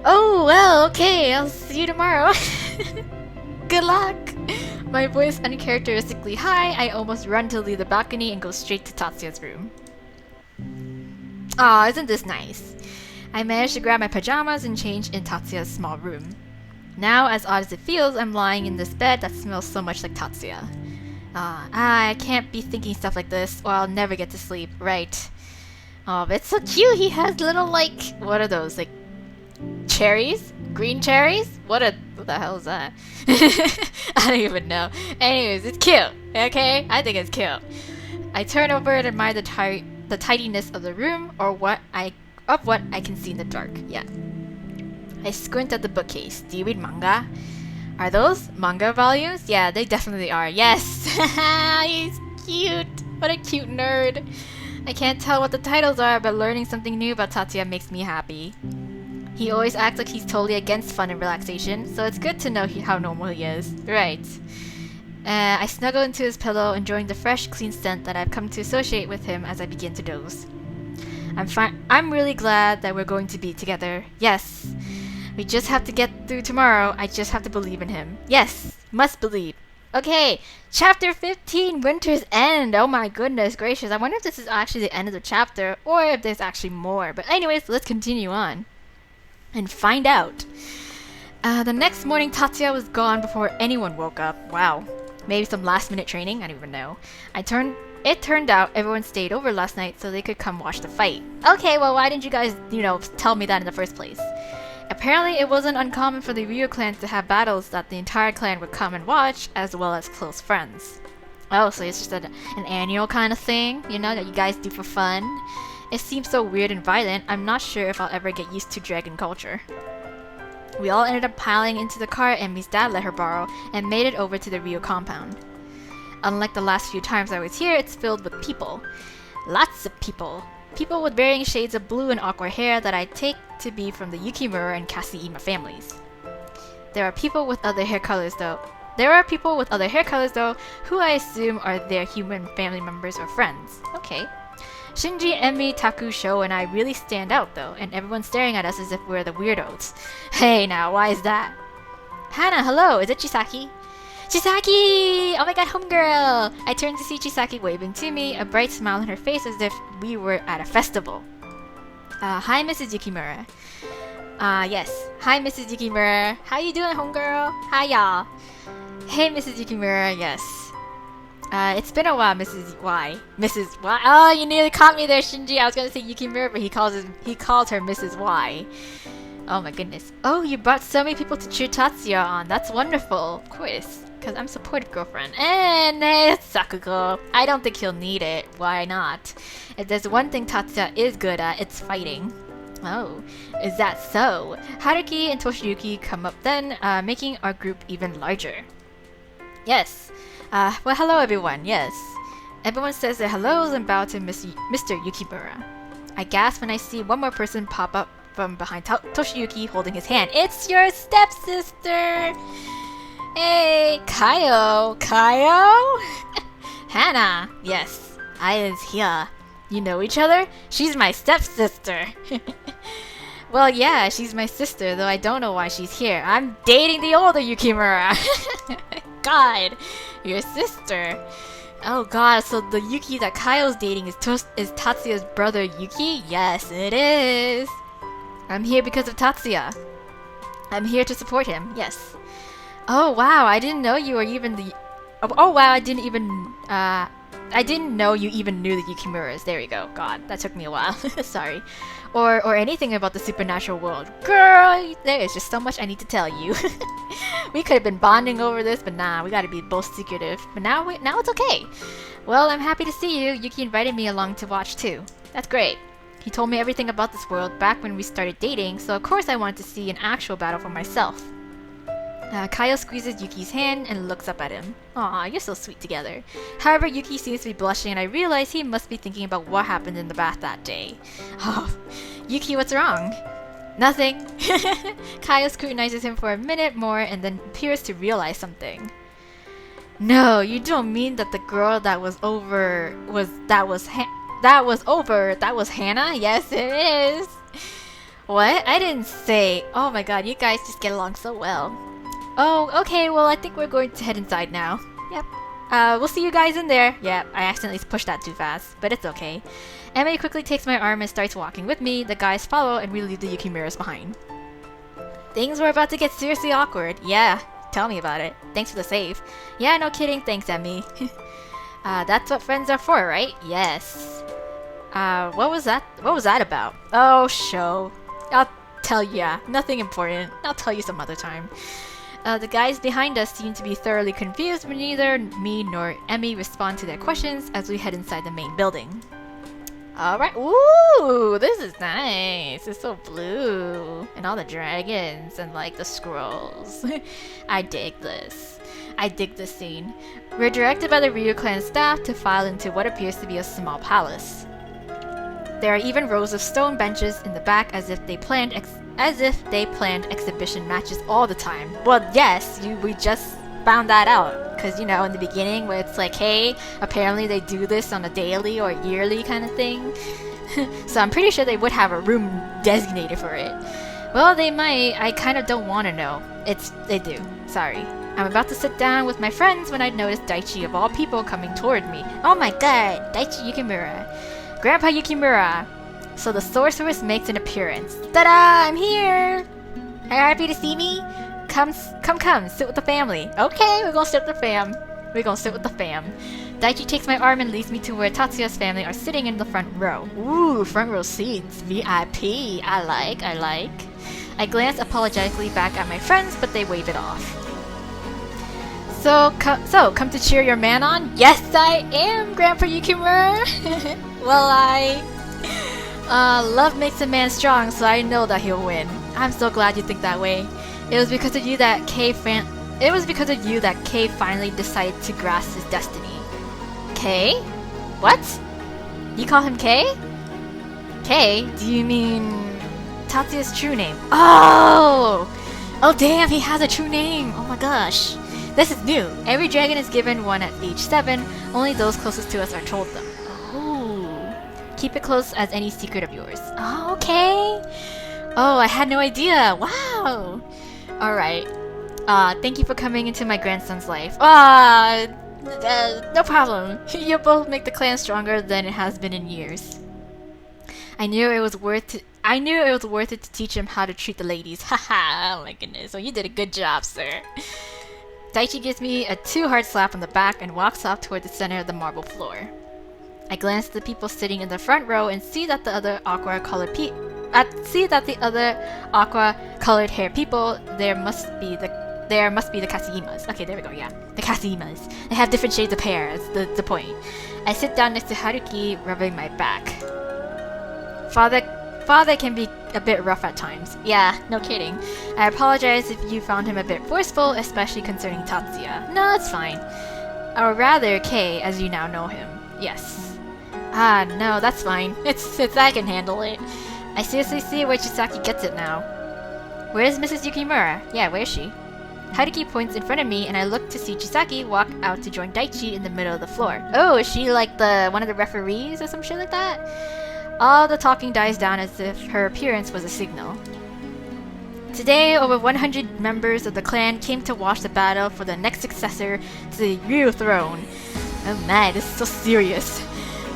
Oh well, okay, I'll see you tomorrow. Good luck! My voice uncharacteristically high, I almost run to leave the balcony and go straight to Tatsuya's room. Aw, isn't this nice? I managed to grab my pajamas and change in Tatsuya's small room. Now, as odd as it feels, I'm lying in this bed that smells so much like Tatsuya. I can't be thinking stuff like this, or I'll never get to sleep, right? Oh, but it's so cute! He has little, like, what are those, like, cherries? Green cherries? What the hell is that? I don't even know. Anyways, it's cute, okay? I think it's cute. I turn over and admire the tidiness of the room, or what I can see in the dark. Yeah. I squint at the bookcase. Do you read manga? Are those manga volumes? Yeah, they definitely are. Yes! He's cute! What a cute nerd! I can't tell what the titles are, but learning something new about Tatsuya makes me happy. He always acts like he's totally against fun and relaxation, so it's good to know how normal he is. Right. I snuggle into his pillow, enjoying the fresh, clean scent that I've come to associate with him as I begin to doze. I'm really glad that we're going to be together. Yes! We just have to get through tomorrow. I just have to believe in him. Yes! Must believe. Okay, chapter 15, Winter's End. Oh my goodness gracious. I wonder if this is actually the end of the chapter, or if there's actually more. But anyways, let's continue on and find out. The next morning, Tatsuya was gone before anyone woke up. Wow. Maybe some last-minute training? I don't even know. It turned out everyone stayed over last night so they could come watch the fight. Okay, well, why didn't you guys, tell me that in the first place? Apparently, it wasn't uncommon for the Ryu clans to have battles that the entire clan would come and watch, as well as close friends. Oh, so it's just an annual kind of thing, that you guys do for fun? It seems so weird and violent, I'm not sure if I'll ever get used to dragon culture. We all ended up piling into the car Emi's dad let her borrow, and made it over to the Ryu compound. Unlike the last few times I was here, it's filled with people. Lots of people. People with varying shades of blue and awkward hair that I take to be from the Yukimura and Kasuima families. There are people with other hair colors though, who I assume are their human family members or friends. Okay. Shinji, Emi, Taku, Sho, and I really stand out though, and everyone's staring at us as if we're the weirdos. Hey now, why is that? Hana, hello, is it Chisaki? Chisaki! Oh my god, homegirl! I turned to see Chisaki waving to me, a bright smile on her face as if we were at a festival. Hi, Mrs. Yukimura. Yes. Hi, Mrs. Yukimura. How you doing, homegirl? Hi, y'all. Hey, Mrs. Yukimura, yes. It's been a while, Mrs. Y. Mrs. Y. Oh, you nearly caught me there, Shinji. I was gonna say Yukimura, but he calls her Mrs. Y. Oh my goodness. Oh, you brought so many people to cheer Tatsuya on. That's wonderful. Of course. Because I'm supportive girlfriend. And it's Sakugo. I don't think he'll need it. Why not? If there's one thing Tatsuya is good at, it's fighting. Oh, is that so? Haruki and Toshiyuki come up then, making our group even larger. Yes. Well, hello everyone. Yes. Everyone says their hellos and bow to Mr. Yukimura. I gasp when I see one more person pop up from behind Toshiyuki holding his hand. It's your stepsister! Hey, Kaio! Kaio? Hana! Yes, I is here. You know each other? She's my stepsister. Well, yeah, she's my sister, though I don't know why she's here. I'm dating the older Yukimura. God, your sister. Oh god, so the Yuki that Kaio's dating is Tatsuya's brother Yuki? Yes, it is. I'm here because of Tatsuya. I'm here to support him, yes. Oh wow, I didn't know you were even the... Oh wow, I didn't know you even knew the Yukimuras. There we go. God, that took me a while. Sorry. Or anything about the supernatural world. Girl, there is just so much I need to tell you. We could have been bonding over this, but nah, we gotta be both secretive. But now it's okay. Well, I'm happy to see you. Yuki invited me along to watch too. That's great. He told me everything about this world back when we started dating, so of course I wanted to see an actual battle for myself. Kaio squeezes Yuki's hand and looks up at him. Aw, you're so sweet together. However, Yuki seems to be blushing and I realize he must be thinking about what happened in the bath that day. Oh, Yuki, what's wrong? Nothing. Kyle scrutinizes him for a minute more and then appears to realize something. No, you don't mean that the girl that was Hannah? Yes, it is. What? I didn't say. Oh my god, you guys just get along so well. Oh, okay, well I think we're going to head inside now. Yep. We'll see you guys in there. Yep, I accidentally pushed that too fast, but it's okay. Emily quickly takes my arm and starts walking with me. The guys follow and we leave the Yukimuras behind. Things were about to get seriously awkward. Yeah, tell me about it. Thanks for the save. Yeah, no kidding. Thanks, Emmy. That's what friends are for, right? Yes. What was that? What was that about? Oh, show. I'll tell ya. Nothing important. I'll tell you some other time. The guys behind us seem to be thoroughly confused, but neither me nor Emmy respond to their questions as we head inside the main building. Alright, ooh, this is nice. It's so blue. And all the dragons and like the scrolls. I dig this. I dig this scene. We're directed by the Ryu clan staff to file into what appears to be a small palace. There are even rows of stone benches in the back as if they planned exhibition matches all the time. Well, yes, we just found that out. Because, you know, in the beginning where it's like, hey, apparently they do this on a daily or yearly kind of thing. So I'm pretty sure they would have a room designated for it. Well, they might. I kind of don't want to know. They do. Sorry. I'm about to sit down with my friends when I notice Daichi of all people coming toward me. Oh my god, Daichi Yukimura. Grandpa Yukimura. So the sorceress makes an appearance. Ta-da! I'm here! Are you happy to see me? Come, sit with the family. Okay, we're gonna sit with the fam. Daichi takes my arm and leads me to where Tatsuya's family are sitting in the front row. Ooh, front row seats. VIP. I like. I glance apologetically back at my friends, but they wave it off. So come to cheer your man on? Yes, I am, Grandpa Yukimura. Well, love makes a man strong, so I know that he'll win. I'm so glad you think that way. It was because of you that Kay finally decided to grasp his destiny. Kay? What? You call him Kay? Kay? Do you mean Tatsuya's true name? Oh! Oh damn, he has a true name! Oh my gosh. This is new. Every dragon is given one at age 7. Only those closest to us are told them. Oh. Keep it close as any secret of yours. Oh, okay. Oh, I had no idea. Wow. Alright. Thank you for coming into my grandson's life. No problem. You both make the clan stronger than it has been in years. I knew it was worth it to teach him how to treat the ladies. Haha, oh my goodness. Well, you did a good job, sir. Daichi gives me a 2-heart slap on the back and walks off toward the center of the marble floor. I glance at the people sitting in the front row and see that the other aqua-colored hair people. There must be the Kasiimas. Okay, there we go. Yeah, the Kasiimas. They have different shades of hair. That's the point. I sit down next to Haruki, rubbing my back. Father can be a bit rough at times. Yeah, no kidding. I apologize if you found him a bit forceful, especially concerning Tatsuya. No, it's fine. Or rather, Kay, as you now know him. Yes. No, that's fine. It's I can handle it. I seriously see where Chisaki gets it now. Where's Mrs. Yukimura? Yeah, where is she? Haruki points in front of me, and I look to see Chisaki walk out to join Daichi in the middle of the floor. Oh, is she like one of the referees or some shit like that? All the talking dies down as if her appearance was a signal. Today, over 100 members of the clan came to watch the battle for the next successor to the Ryu throne. Oh man, this is so serious.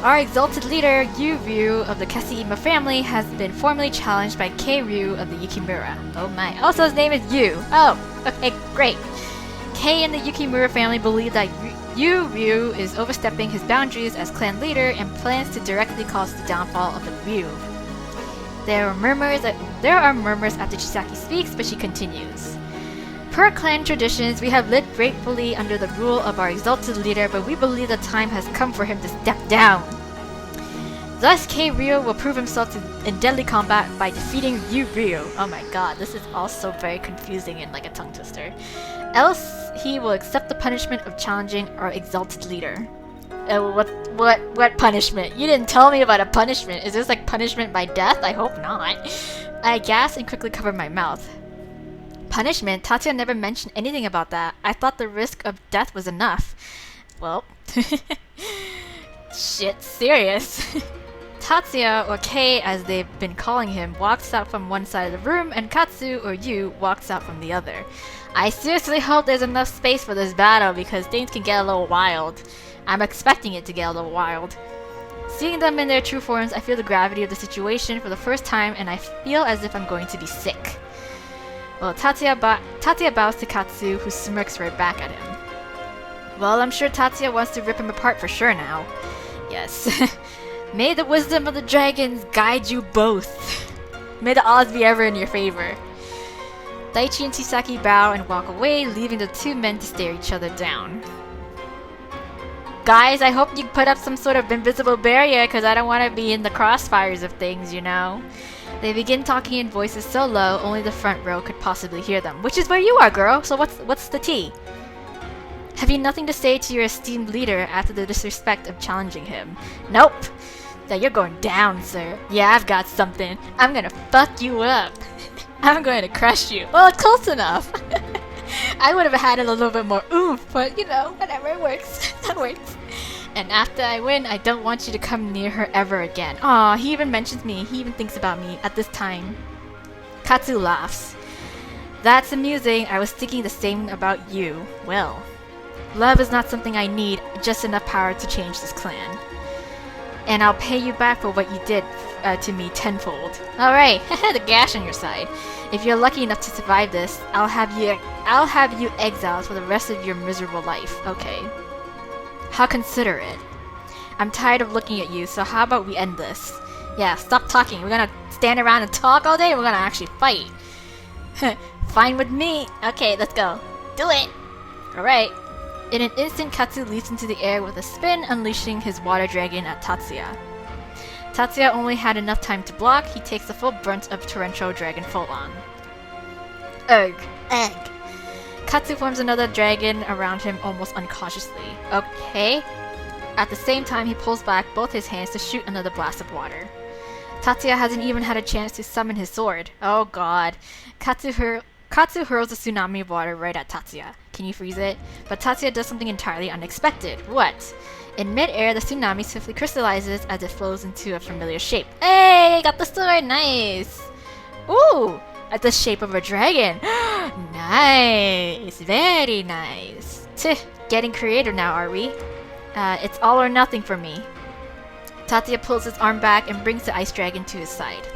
Our exalted leader, Yu Ryu of the Kasiima family, has been formally challenged by Kei Ryu of the Yukimura. Oh my. Also, his name is Yu. Oh, okay, great. Kei and the Yukimura family believe that Yu Ryu is overstepping his boundaries as clan leader and plans to directly cause the downfall of the Ryu. There are murmurs after Chisaki speaks, but she continues. Per clan traditions, we have lived gratefully under the rule of our exalted leader, but we believe the time has come for him to step down. Thus, Kei Ryu will prove himself in deadly combat by defeating Yu Ryu. Oh my god, this is also very confusing and like a tongue twister. Else, he will accept the punishment of challenging our exalted leader. What punishment? You didn't tell me about a punishment. Is this like punishment by death? I hope not. I gasped and quickly covered my mouth. Punishment? Tatsuya never mentioned anything about that. I thought the risk of death was enough. Well, shit, serious. Tatsuya, or Kei as they've been calling him, walks out from one side of the room, and Katsu, or Yu, walks out from the other. I seriously hope there's enough space for this battle because things can get a little wild. I'm expecting it to get a little wild. Seeing them in their true forms, I feel the gravity of the situation for the first time, and I feel as if I'm going to be sick. Well, Tatsuya bows to Katsu, who smirks right back at him. Well, I'm sure Tatsuya wants to rip him apart for sure now. Yes. May the wisdom of the dragons guide you both. May the odds be ever in your favor. Daichi and Chisaki bow and walk away, leaving the two men to stare each other down. Guys, I hope you put up some sort of invisible barrier, because I don't want to be in the crossfires of things, you know? They begin talking in voices so low, only the front row could possibly hear them. Which is where you are, girl, so what's the tea? Have you nothing to say to your esteemed leader after the disrespect of challenging him? Nope. Then you're going down, sir. Yeah, I've got something. I'm gonna fuck you up. I'm going to crush you. Well, close enough. I would have had a little bit more oomph, but you know, whatever, it works. That works. And after I win, I don't want you to come near her ever again. Aw, he even mentions me. He even thinks about me at this time. Katsu laughs. That's amusing. I was thinking the same about you. Well, love is not something I need, just enough power to change this clan. And I'll pay you back for what you did to me tenfold. Alright, the gash on your side. If you're lucky enough to survive this, I'll have you exiled for the rest of your miserable life. Okay. How considerate. I'm tired of looking at you, so how about we end this? Yeah, stop talking. We're gonna stand around and talk all day, we're gonna actually fight. Fine with me. Okay, let's go. Do it! Alright. In an instant, Katsu leaps into the air with a spin, unleashing his water dragon at Tatsuya. Tatsuya only had enough time to block. He takes the full brunt of torrential dragon full on. Egg. Katsu forms another dragon around him almost unconsciously. Okay. At the same time, he pulls back both his hands to shoot another blast of water. Tatsuya hasn't even had a chance to summon his sword. Oh god. Katsu hurls a tsunami of water right at Tatsuya. Can you freeze it? But Tatsuya does something entirely unexpected. What? In mid-air, the tsunami swiftly crystallizes as it flows into a familiar shape. Hey! Got the sword! Nice! Ooh! At the shape of a dragon! Nice! Very nice! Tch, getting creative now, are we? It's all or nothing for me. Tatsuya pulls his arm back and brings the ice dragon to his side.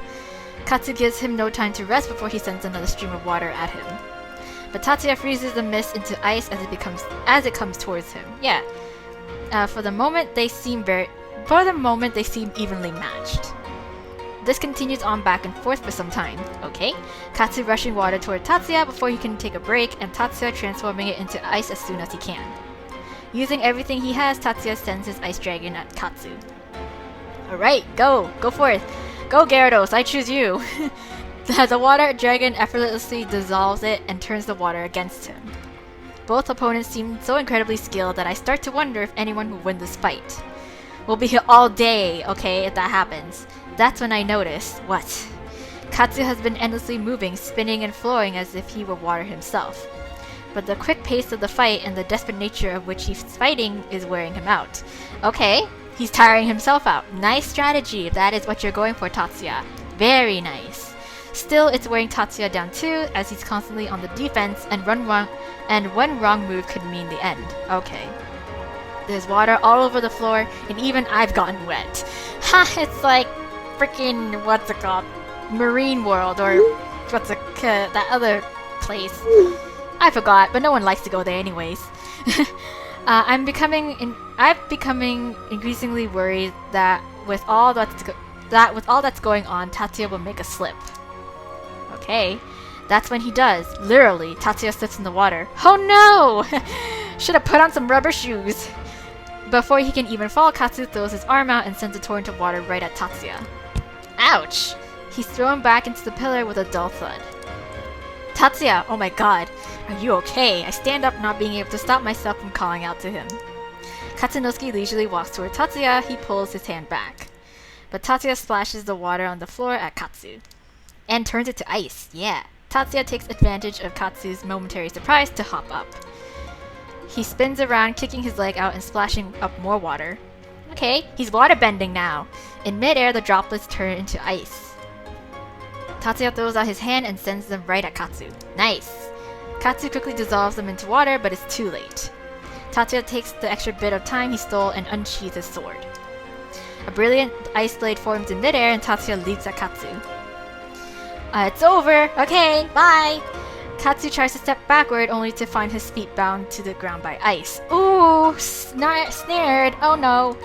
Katsu gives him no time to rest before he sends another stream of water at him. But Tatsuya freezes the mist into ice as it comes towards him. Yeah. For the moment they seem evenly matched. This continues on back and forth for some time. Okay. Katsu rushing water toward Tatsuya before he can take a break, and Tatsuya transforming it into ice as soon as he can. Using everything he has, Tatsuya sends his ice dragon at Katsu. Alright, go! Go for it! Go Gyarados, I choose you! The water dragon effortlessly dissolves it and turns the water against him. Both opponents seem so incredibly skilled that I start to wonder if anyone will win this fight. We'll be here all day, okay, if that happens. That's when I notice, what? Katsu has been endlessly moving, spinning and flowing as if he were water himself. But the quick pace of the fight and the desperate nature of which he's fighting is wearing him out. Okay, he's tiring himself out. Nice strategy if that is what you're going for, Tatsuya. Very nice. Still, it's wearing Tatsuya down too, as he's constantly on the defense, and one wrong move could mean the end. Okay. There's water all over the floor, and even I've gotten wet. Ha! It's like freaking, what's it called? Marine World, or that other place. I forgot, but no one likes to go there anyways. I'm becoming increasingly worried that with all that's going on, Tatsuya will make a slip. Okay, that's when he does. Literally, Tatsuya slips in the water. Oh no! Should have put on some rubber shoes. Before he can even fall, Katsu throws his arm out and sends a torrent of water right at Tatsuya. Ouch! He's thrown back into the pillar with a dull thud. Tatsuya! Oh my god! Are you okay? I stand up, not being able to stop myself from calling out to him. Katsunosuke leisurely walks toward Tatsuya. He pulls his hand back. But Tatsuya splashes the water on the floor at Katsu. and turns it to ice. Yeah. Tatsuya takes advantage of Katsu's momentary surprise to hop up. He spins around, kicking his leg out and splashing up more water. Okay, he's waterbending now. In midair, the droplets turn into ice. Tatsuya throws out his hand and sends them right at Katsu. Nice! Katsu quickly dissolves them into water, but it's too late. Tatsuya takes the extra bit of time he stole and unsheathes his sword. A brilliant ice blade forms in midair and Tatsuya leaps at Katsu. It's over! Okay, bye! Katsu tries to step backward only to find his feet bound to the ground by ice. Ooh! Snared! Oh no!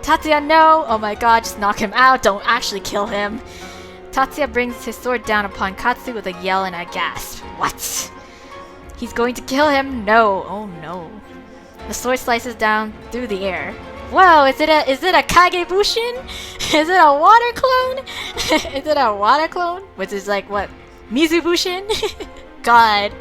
Tatsuya, no! Oh my god, just knock him out, don't actually kill him! Tatsuya brings his sword down upon Katsu with a yell and a gasp. What? He's going to kill him? No! Oh no. The sword slices down through the air. Whoa, is it a Kagebushin? Is it a water clone? Is it a water clone? Which is like what? Mizubushin? God.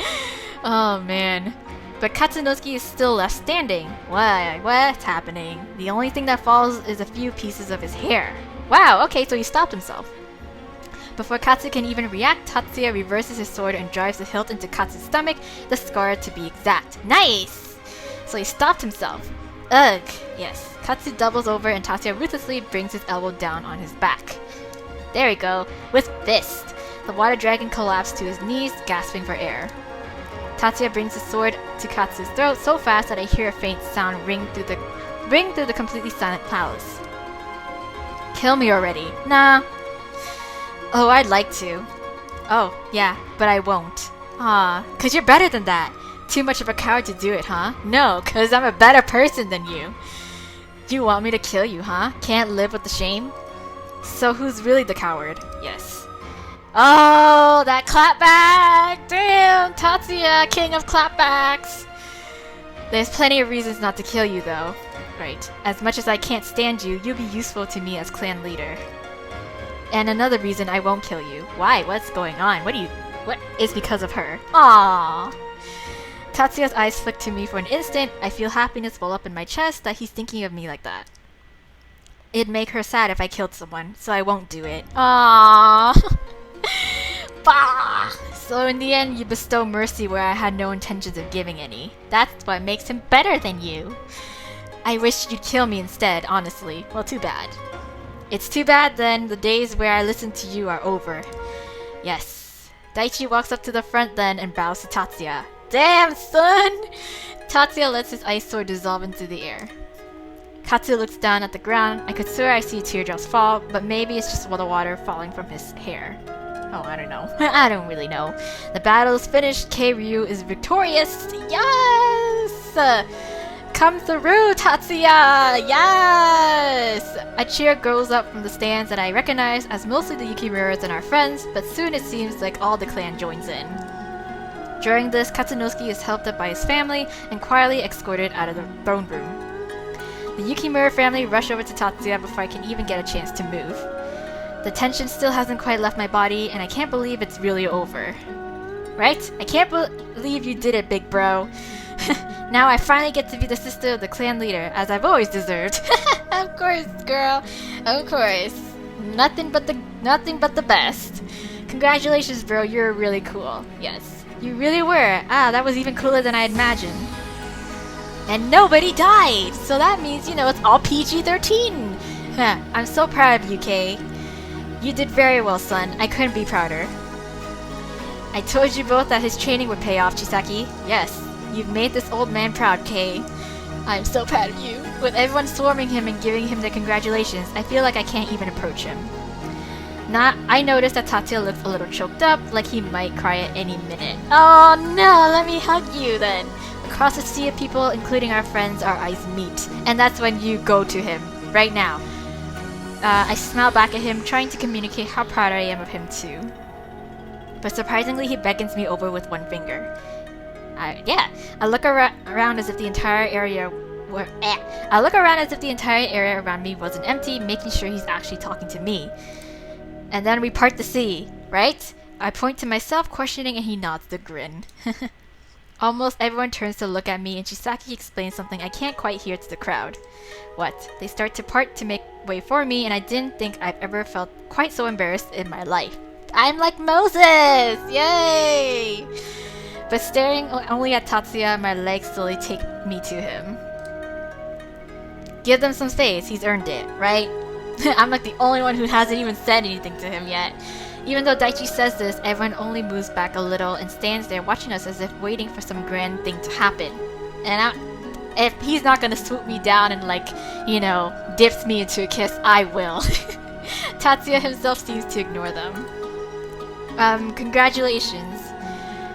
Oh man. But Katsunosuke is still left standing. What's happening? The only thing that falls is a few pieces of his hair. Wow, okay, so he stopped himself. Before Katsu can even react, Tatsuya reverses his sword and drives the hilt into Katsu's stomach, the scar to be exact. Nice! So he stopped himself. Ugh, yes. Katsu doubles over and Tatsuya ruthlessly brings his elbow down on his back. There we go, with fist. The water dragon collapsed to his knees, gasping for air. Tatsuya brings his sword to Katsu's throat so fast that I hear a faint sound ring through the completely silent palace. Kill me already. Nah. Oh, I'd like to. Oh, yeah, but I won't. Aw, 'cause you're better than that. Too much of a coward to do it, huh? No, 'cause I'm a better person than you. You want me to kill you, huh? Can't live with the shame? So who's really the coward? Yes. Oh, that clapback! Damn, Tatsuya, king of clapbacks! There's plenty of reasons not to kill you, though. Right. As much as I can't stand you, you'll be useful to me as clan leader. And another reason I won't kill you. Why? What's going on? What is because of her? Aww. Tatsuya's eyes flick to me for an instant. I feel happiness well up in my chest that he's thinking of me like that. It'd make her sad if I killed someone, so I won't do it. Aww. Bah! So in the end, you bestow mercy where I had no intentions of giving any. That's what makes him better than you. I wish you'd kill me instead, honestly. Well, too bad. It's too bad then, the days where I listened to you are over. Yes. Daichi walks up to the front then and bows to Tatsuya. Damn, son! Tatsuya lets his ice sword dissolve into the air. Katsu looks down at the ground. I could swear I see teardrops fall, but maybe it's just the water falling from his hair. Oh, I don't know. I don't really know. The battle is finished. K-Ryu is victorious. Yes! Come through, Tatsuya! Yes! A cheer goes up from the stands that I recognize as mostly the Yukimuras and our friends, but soon it seems like all the clan joins in. During this, Katsunosuke is helped up by his family and quietly escorted out of the throne room. The Yukimura family rush over to Tatsuya before I can even get a chance to move. The tension still hasn't quite left my body, and I can't believe it's really over. Right? I can't believe you did it, big bro. Now I finally get to be the sister of the clan leader, as I've always deserved. Of course, girl. Of course. Nothing but the best. Congratulations, bro. You're really cool. Yes. You really were. That was even cooler than I imagined. And nobody died! So that means, it's all PG-13! I'm so proud of you, Kay. You did very well, son. I couldn't be prouder. I told you both that his training would pay off, Chisaki. Yes, you've made this old man proud, Kay. I'm so proud of you. With everyone swarming him and giving him their congratulations, I feel like I can't even approach him. I noticed that Tatsuya looks a little choked up, like he might cry at any minute. Oh no, let me hug you then. Across the sea of people, including our friends, our eyes meet. And that's when you go to him. Right now. I smile back at him, trying to communicate how proud I am of him too. But surprisingly, he beckons me over with one finger. I look around as if the entire area around me wasn't empty, making sure he's actually talking to me. And then we part the sea, right? I point to myself, questioning, and he nods the grin. Almost everyone turns to look at me, and Chisaki explains something I can't quite hear to the crowd. What? They start to part to make way for me, and I didn't think I've ever felt quite so embarrassed in my life. I'm like Moses! Yay! But staring only at Tatsuya, my legs slowly take me to him. Give them some space, he's earned it, right? I'm like the only one who hasn't even said anything to him yet. Even though Daichi says this, everyone only moves back a little and stands there watching us as if waiting for some grand thing to happen. And if he's not gonna swoop me down and like, you know, dips me into a kiss, I will. Tatsuya himself seems to ignore them. Congratulations.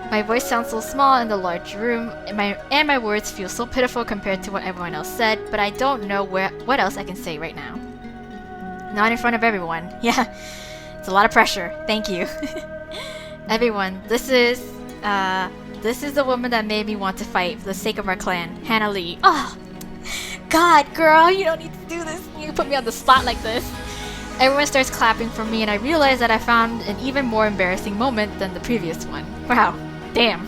My voice sounds so small in the large room, and my words feel so pitiful compared to what everyone else said, but I don't know what else I can say right now. Not in front of everyone. Yeah, it's a lot of pressure. Thank you. Everyone, this is the woman that made me want to fight for the sake of our clan, Hannah Lee. Oh, God, girl, you don't need to do this. You put me on the spot like this. Everyone starts clapping for me, and I realize that I found an even more embarrassing moment than the previous one. Wow, damn.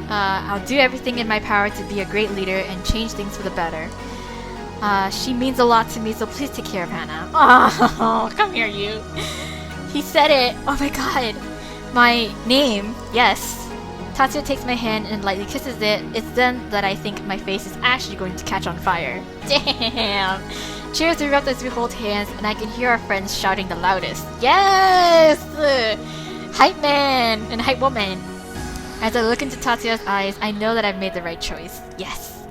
I'll do everything in my power to be a great leader and change things for the better. She means a lot to me, so please take care of Hannah. Oh, come here, you. He said it. Oh my God. My name. Yes. Tatsu takes my hand and lightly kisses it. It's then that I think my face is actually going to catch on fire. Damn. Cheers erupt as we hold hands, and I can hear our friends shouting the loudest. Yes! Hype man and hype woman. As I look into Tatsuya's eyes, I know that I've made the right choice. Yes.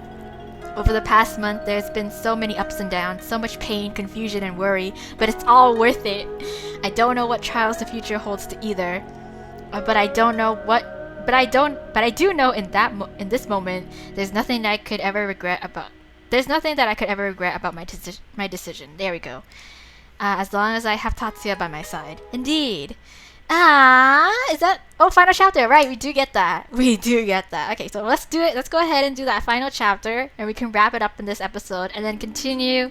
Over the past month, there's been so many ups and downs, so much pain, confusion, and worry, but it's all worth it. I don't know what trials the future holds to either, but I do know in this moment, there's nothing that I could ever regret about. There's nothing that I could ever regret about my decision. There we go. As long as I have Tatsuya by my side. Indeed. Is that... Oh, final chapter. Right, we do get that. We do get that. Okay, so let's do it. Let's go ahead and do that final chapter, and we can wrap it up in this episode, and then continue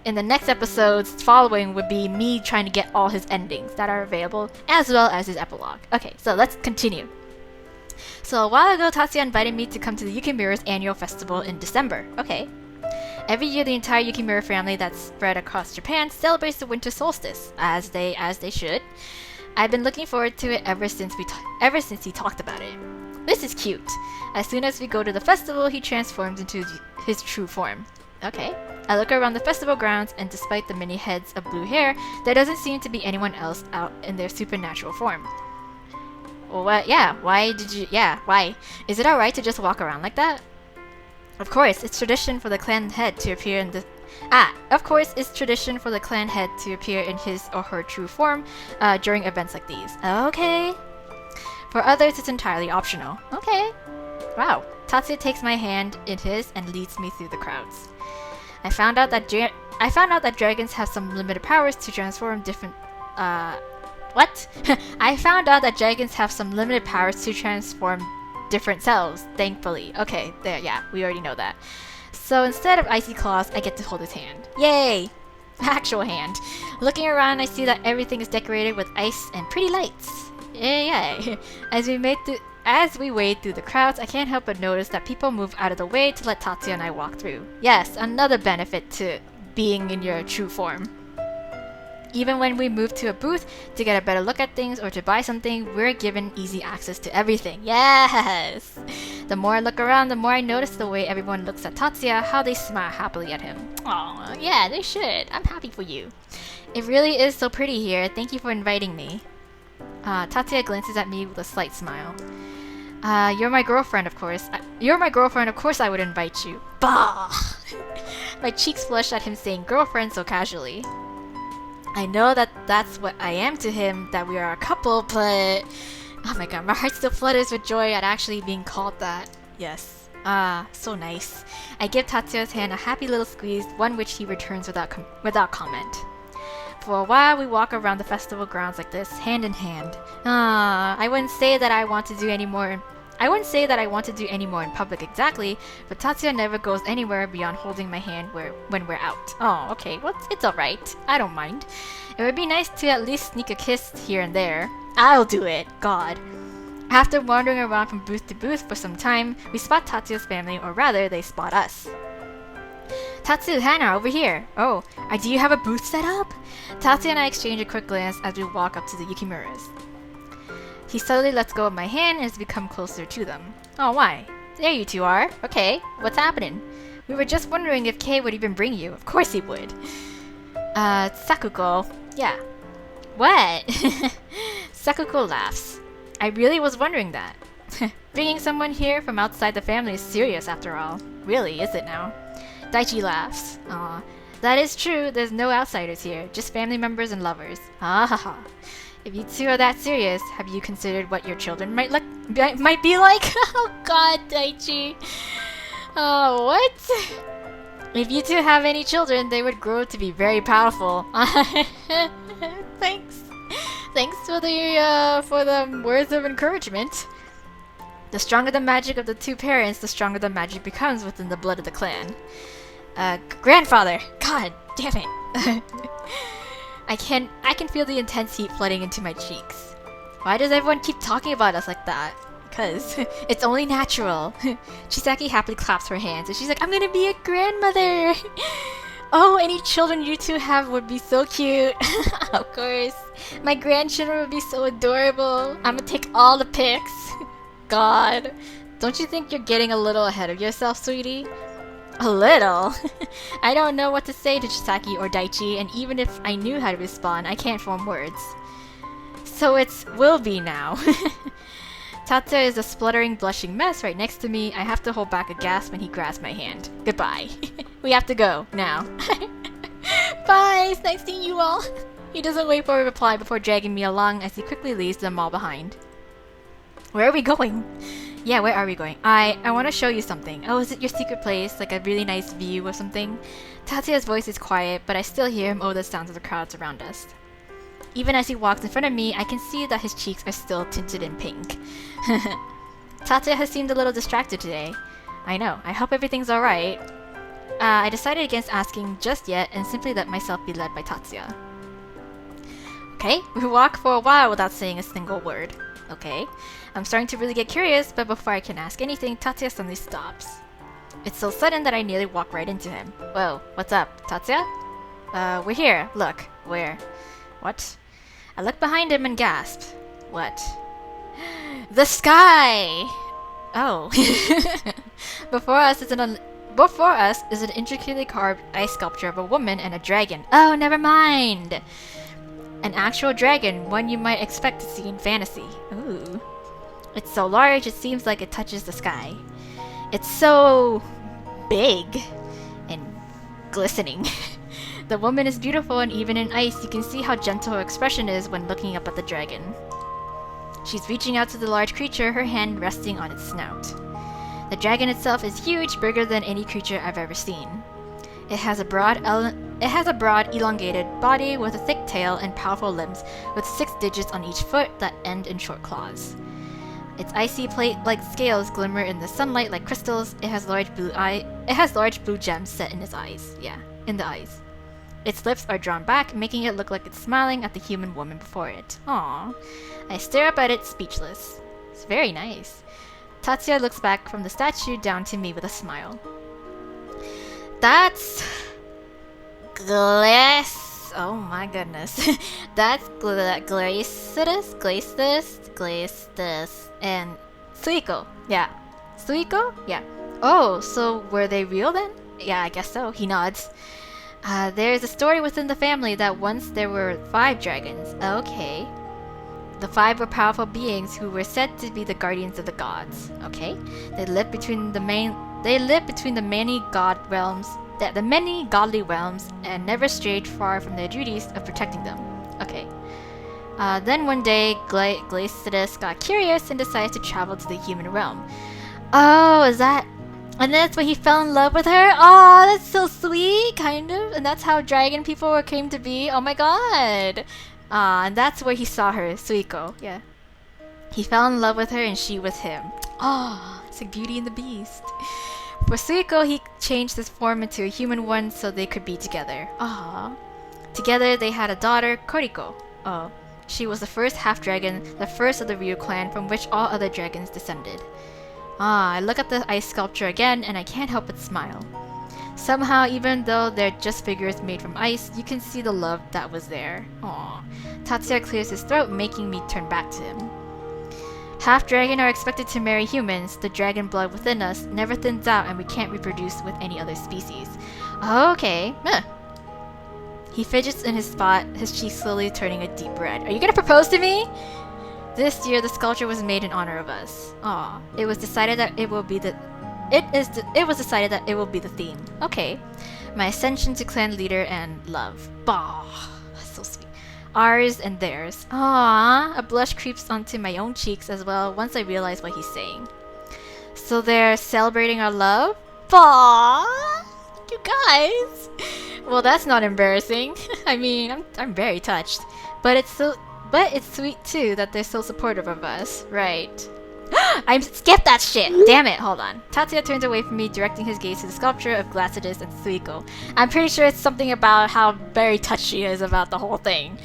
in the next episodes following would be me trying to get all his endings that are available, as well as his epilogue. Okay, so let's continue. So a while ago, Tatsuya invited me to come to the Yukimura's annual festival in December. Okay. Every year, the entire Yukimura family that's spread across Japan celebrates the winter solstice, as they should. I've been looking forward to it ever since he talked about it. This is cute. As soon as we go to the festival, he transforms into his true form. Okay. I look around the festival grounds, and despite the many heads of blue hair, there doesn't seem to be anyone else out in their supernatural form. Well, what? Yeah. Why did you? Yeah. Why? Is it alright to just walk around like that? Of course, it's tradition for the clan head to appear in the... Of course, it's tradition for the clan head to appear in his or her true form during events like these. Okay. For others, it's entirely optional. Okay. Wow. Tatsuya takes my hand in his and leads me through the crowds. I found out that dragons have some limited powers to transform different... What? I found out that dragons have some limited powers to transform different selves, thankfully. Okay, there, yeah, we already know that. So instead of icy claws, I get to hold his hand. Yay! Actual hand. Looking around, I see that everything is decorated with ice and pretty lights. Yay! As we wade through the crowds, I can't help but notice that people move out of the way to let Tatsuya and I walk through. Yes, another benefit to being in your true form. Even when we move to a booth to get a better look at things or to buy something, we're given easy access to everything. Yes! The more I look around, the more I notice the way everyone looks at Tatsuya, how they smile happily at him. Aw, yeah, they should. I'm happy for you. It really is so pretty here. Thank you for inviting me. Tatsuya glances at me with a slight smile. You're my girlfriend, of course. Of course I would invite you. Bah! My cheeks flush at him saying girlfriend so casually. I know that that's what I am to him, that we are a couple, but... Oh my god, my heart still flutters with joy at actually being called that. Yes. So nice. I give Tatsuya's hand a happy little squeeze, one which he returns without comment. For a while, we walk around the festival grounds like this, hand in hand. I wouldn't say that I want to do any more in public exactly, but Tatsuya never goes anywhere beyond holding my hand when we're out. Oh, okay, well, it's alright. I don't mind. It would be nice to at least sneak a kiss here and there. I'll do it, God. After wandering around from booth to booth for some time, we spot Tatsuya's family, or rather, they spot us. Tatsu, Hannah, over here. Oh, do you have a booth set up? Tatsu and I exchange a quick glance as we walk up to the Yukimuras. He suddenly lets go of my hand and has become closer to them. Oh, why? There you two are. Okay, what's happening? We were just wondering if Kei would even bring you. Of course he would. Sakuko. Yeah. What? Sakuko laughs. I really was wondering that. Bringing someone here from outside the family is serious after all. Really, is it now? Daichi laughs. Aw. That is true, there's no outsiders here, just family members and lovers. Ha ha ha. If you two are that serious, have you considered what your children might be like? Oh god, Daichi. Oh, what? If you two have any children, they would grow to be very powerful. Thanks. Thanks for the words of encouragement. The stronger the magic of the two parents, the stronger the magic becomes within the blood of the clan. Grandfather! God damn it. I can feel the intense heat flooding into my cheeks. Why does everyone keep talking about us like that? Because it's only natural. Chisaki happily claps her hands and she's like, I'm gonna be a grandmother! Oh, any children you two have would be so cute. Of course. My grandchildren would be so adorable. I'm gonna take all the pics. God. Don't you think you're getting a little ahead of yourself, sweetie? A little? I don't know what to say to Chisaki or Daichi, and even if I knew how to respond, I can't form words. So it's will be now. Tatsu is a spluttering, blushing mess right next to me. I have to hold back a gasp when he grabs my hand. Goodbye. We have to go, now. Bye! It's nice seeing you all. He doesn't wait for a reply before dragging me along as he quickly leaves them all behind. Where are we going? Yeah, where are we going? I want to show you something. Oh, is it your secret place? Like a really nice view or something? Tatsuya's voice is quiet, but I still hear him over the sounds of the crowds around us. Even as he walks in front of me, I can see that his cheeks are still tinted in pink. Tatsuya has seemed a little distracted today. I know. I hope everything's alright. I decided against asking just yet and simply let myself be led by Tatsuya. Okay, we walk for a while without saying a single word. Okay. I'm starting to really get curious, but before I can ask anything, Tatsuya suddenly stops. It's so sudden that I nearly walk right into him. Whoa, what's up, Tatsuya? We're here. Look, where? What? I look behind him and gasp. What? The sky! Oh. Before us is an intricately carved ice sculpture of a woman and a dragon. Oh, never mind! An actual dragon, one you might expect to see in fantasy. Ooh. It's so large, it seems like it touches the sky. It's so big and glistening. The woman is beautiful, and even in ice, you can see how gentle her expression is when looking up at the dragon. She's reaching out to the large creature, her hand resting on its snout. The dragon itself is huge, bigger than any creature I've ever seen. It has a broad, elongated body with a thick tail and powerful limbs, with 6 digits on each foot that end in short claws. Its icy plate-like scales glimmer in the sunlight like crystals. It has large blue gems set in its eyes. Yeah, in the eyes. Its lips are drawn back, making it look like it's smiling at the human woman before it. Aww. I stare up at it, speechless. It's very nice. Tatsuya looks back from the statue down to me with a smile. That's... Oh my goodness. That's Glacis, and Suiko. Yeah. Suiko? Yeah. Oh, so were they real then? Yeah, I guess so. He nods. There's a story within the family that once there were 5 dragons. Okay. The 5 were powerful beings who were said to be the guardians of the gods. Okay. They lived between the many godly realms and never strayed far from their duties of protecting them. Okay. Then one day, Glacis got curious and decided to travel to the human realm. Oh, is that... And that's when he fell in love with her? Oh, that's so sweet, kind of. And that's how dragon people came to be. Oh my god. And that's where he saw her, Suiko. Yeah. He fell in love with her and she with him. Oh, it's like Beauty and the Beast. For Suiko, he changed his form into a human one so they could be together. Aww. Together, they had a daughter, Koriko. Oh. She was the first half-dragon, the first of the Ryu clan from which all other dragons descended. I look at the ice sculpture again and I can't help but smile. Somehow, even though they're just figures made from ice, you can see the love that was there. Aww. Tatsuya clears his throat, making me turn back to him. Half-dragon are expected to marry humans. The dragon blood within us never thins out and we can't reproduce with any other species. Okay. Huh. He fidgets in his spot, his cheeks slowly turning a deep red. Are you gonna propose to me? This year, the sculpture was made in honor of us. Aw. It was decided that it will be the... It was decided that it will be the theme. Okay. My ascension to clan leader and love. Bah. That's so sweet. Ours and theirs. Aww. A blush creeps onto my own cheeks as well once I realize what he's saying. So they're celebrating our love? Bah. You guys. Well, that's not embarrassing. I mean, I'm very touched. But it's sweet too that they're so supportive of us. Right. I skipped that shit! Damn it, hold on. Tatsuya turns away from me, directing his gaze to the sculpture of Glacidus and Suiko. I'm pretty sure it's something about how very touched he is about the whole thing.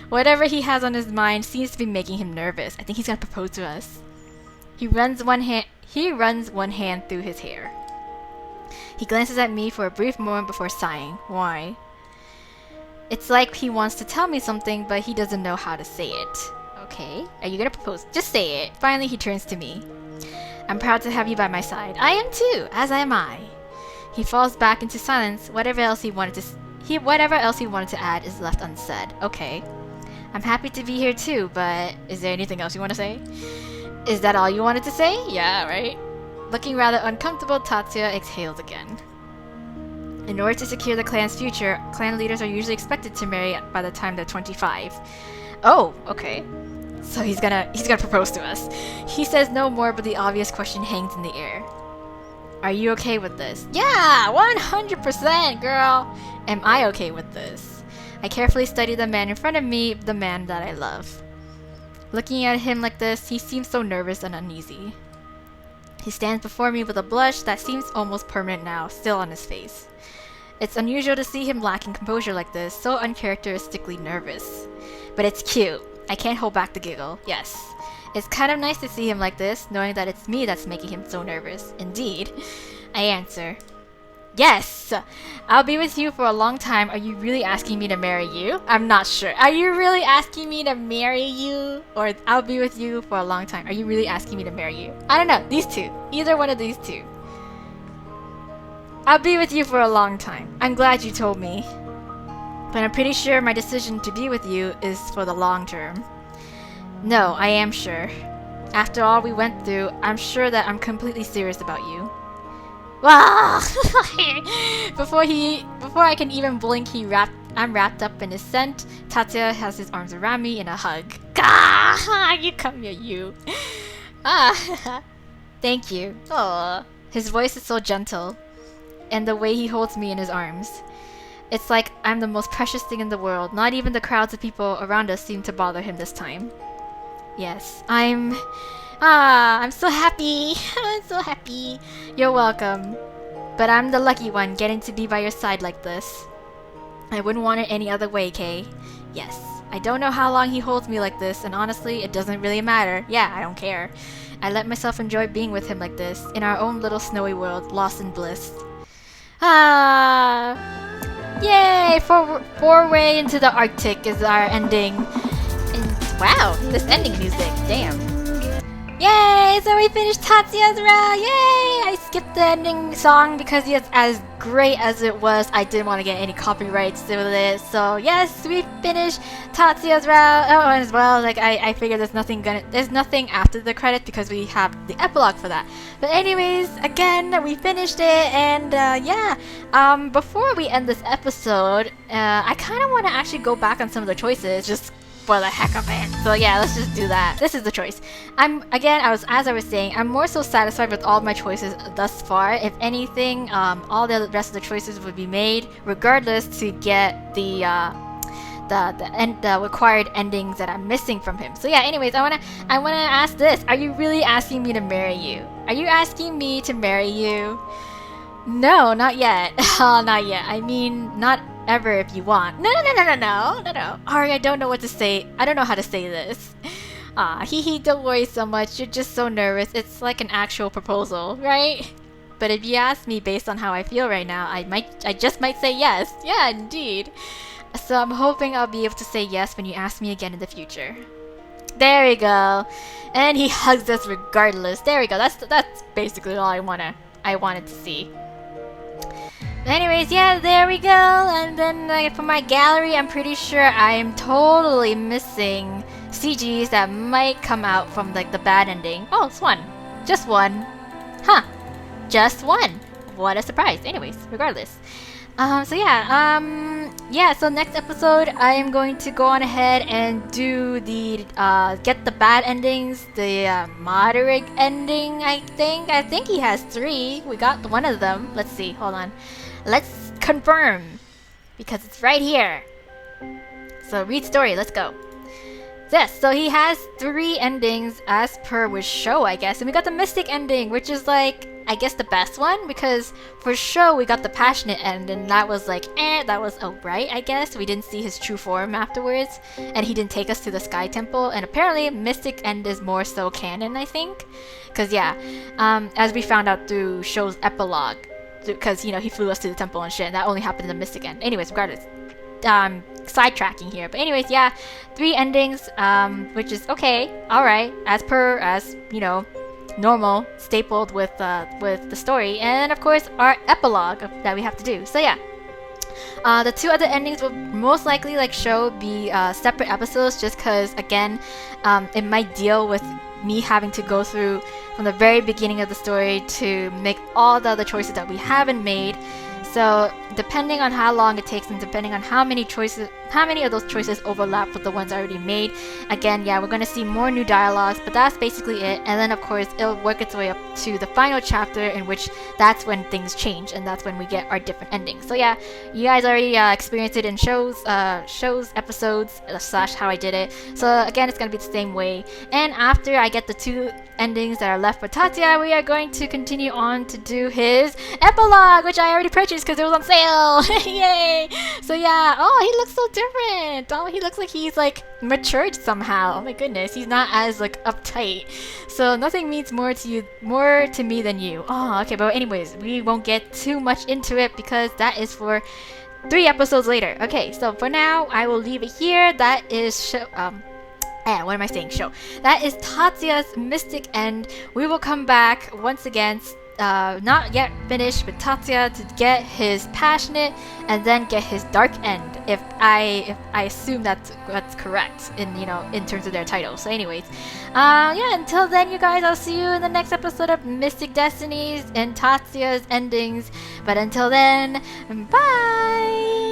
Whatever he has on his mind seems to be making him nervous. I think he's gonna propose to us. He runs one hand through his hair. He glances at me for a brief moment before sighing. Why? It's like he wants to tell me something, but he doesn't know how to say it. Okay, are you gonna propose? Just say it. Finally, he turns to me. I'm proud to have you by my side. I am too, as am I. He falls back into silence. Whatever else he wanted to add is left unsaid. Okay. I'm happy to be here too, but is there anything else you want to say? Is that all you wanted to say? Yeah, right? Looking rather uncomfortable, Tatsuya exhales again. In order to secure the clan's future, clan leaders are usually expected to marry by the time they're 25. Oh, okay. So he's gonna propose to us. He says no more, but the obvious question hangs in the air. Are you okay with this? Yeah, 100%, girl! Am I okay with this? I carefully study the man in front of me, the man that I love. Looking at him like this, he seems so nervous and uneasy. He stands before me with a blush that seems almost permanent now, still on his face. It's unusual to see him lacking composure like this, so uncharacteristically nervous. But it's cute. I can't hold back the giggle. Yes. It's kind of nice to see him like this, knowing that it's me that's making him so nervous. Indeed. I answer. Yes! I'll be with you for a long time. Are you really asking me to marry you? I'm not sure. Are you really asking me to marry you? Or I'll be with you for a long time. Are you really asking me to marry you? I don't know. These two. Either one of these two. I'll be with you for a long time. I'm glad you told me. But I'm pretty sure my decision to be with you is for the long term. No, I am sure. After all we went through, I'm sure that I'm completely serious about you. Wow! Before I can even blink, I'm wrapped up in his scent. Tatsuya has his arms around me in a hug. Gah! You come here, you. Ah, thank you. Aww. His voice is so gentle, and the way he holds me in his arms. It's like I'm the most precious thing in the world. Not even the crowds of people around us seem to bother him this time. Yes, I'm so happy. I'm so happy. You're welcome. But I'm the lucky one getting to be by your side like this. I wouldn't want it any other way, Kay. Yes, I don't know how long he holds me like this, and honestly, it doesn't really matter. Yeah, I don't care. I let myself enjoy being with him like this, in our own little snowy world, lost in bliss. Yay! Four-way into the Arctic is our ending. And wow, this ending music, damn. Yay! So we finished Tatsuya's route! Yay! I skipped the ending song because it's as great as it was. I didn't want to get any copyrights with it. So yes, we finished Tatsuya's route. Oh, and as well, like I figured there's nothing after the credits because we have the epilogue for that. But anyways, again, we finished it, and yeah. Before we end this episode, I kind of want to actually go back on some of the choices, just for the heck of it. So yeah, let's just do that. This is the choice. As I was saying, I'm more so satisfied with all of my choices thus far. If anything, all the rest of the choices would be made regardless to get the required endings that I'm missing from him. So yeah, anyways, I wanna ask this. Are you really asking me to marry you? Are you asking me to marry you? No, not yet. Not yet. I mean, not ever if you want. No. Ari, I don't know what to say. I don't know how to say this. Don't worry so much. You're just so nervous. It's like an actual proposal, right? But if you ask me based on how I feel right now, I just might say yes. Yeah, indeed. So I'm hoping I'll be able to say yes when you ask me again in the future. There we go. And he hugs us regardless. There we go. That's basically all I wanted to see. Anyways, yeah, there we go. And then like, for my gallery, I'm pretty sure I am totally missing CGs that might come out from like the bad ending. Oh, it's one. Just one. Huh. Just one. What a surprise. Anyways, regardless. So yeah, so next episode I am going to go on ahead and do the get the bad endings, the moderate ending. I think he has 3. We got one of them. Let's see. Hold on. Let's confirm because it's right here. So read story. Let's go. Yes, so he has 3 endings as per with show, I guess, and we got the mystic ending, which is like, I guess, the best one, because for show we got the passionate end, and that was like, that was alright, I guess. We didn't see his true form afterwards, and he didn't take us to the Sky Temple, and apparently mystic end is more so canon, I think, because yeah, as we found out through show's epilogue, because, you know, he flew us to the temple and shit, and that only happened in the mystic end. Anyways, regardless, sidetracking here, but anyways, yeah, 3 endings, which is okay, alright, as you know, normal, stapled with the story, and of course our epilogue that we have to do. So yeah, the 2 other endings will most likely like be separate episodes, just because again, it might deal with me having to go through from the very beginning of the story to make all the other choices that we haven't made. So depending on how long it takes and depending on how many of those choices overlap with the ones I already made, again, yeah, we're going to see more new dialogues, but that's basically it. And then of course it'll work its way up to the final chapter, in which that's when things change and that's when we get our different endings. So yeah, you guys already experienced it in shows episodes / how I did it. So again, it's going to be the same way. And after I get the 2 endings that are left for Tatsuya, we are going to continue on to do his epilogue, which I already purchased because it was on sale. Yay! So yeah, oh, he looks so different. Oh, he looks like he's like matured somehow. Oh my goodness, he's not as like uptight. So nothing means more to me than you. Oh, okay, but anyways, we won't get too much into it because that is for 3 episodes later. Okay, so for now, I will leave it here. That is what am I saying? Show. That is Tatsuya's mystic end. We will come back once again, not yet finished with Tatsuya, to get his passionate and then get his dark end. If I assume that's correct in terms of their title. So anyways, yeah. Until then, you guys, I'll see you in the next episode of Mystic Destinies and Tatsuya's endings. But until then, bye.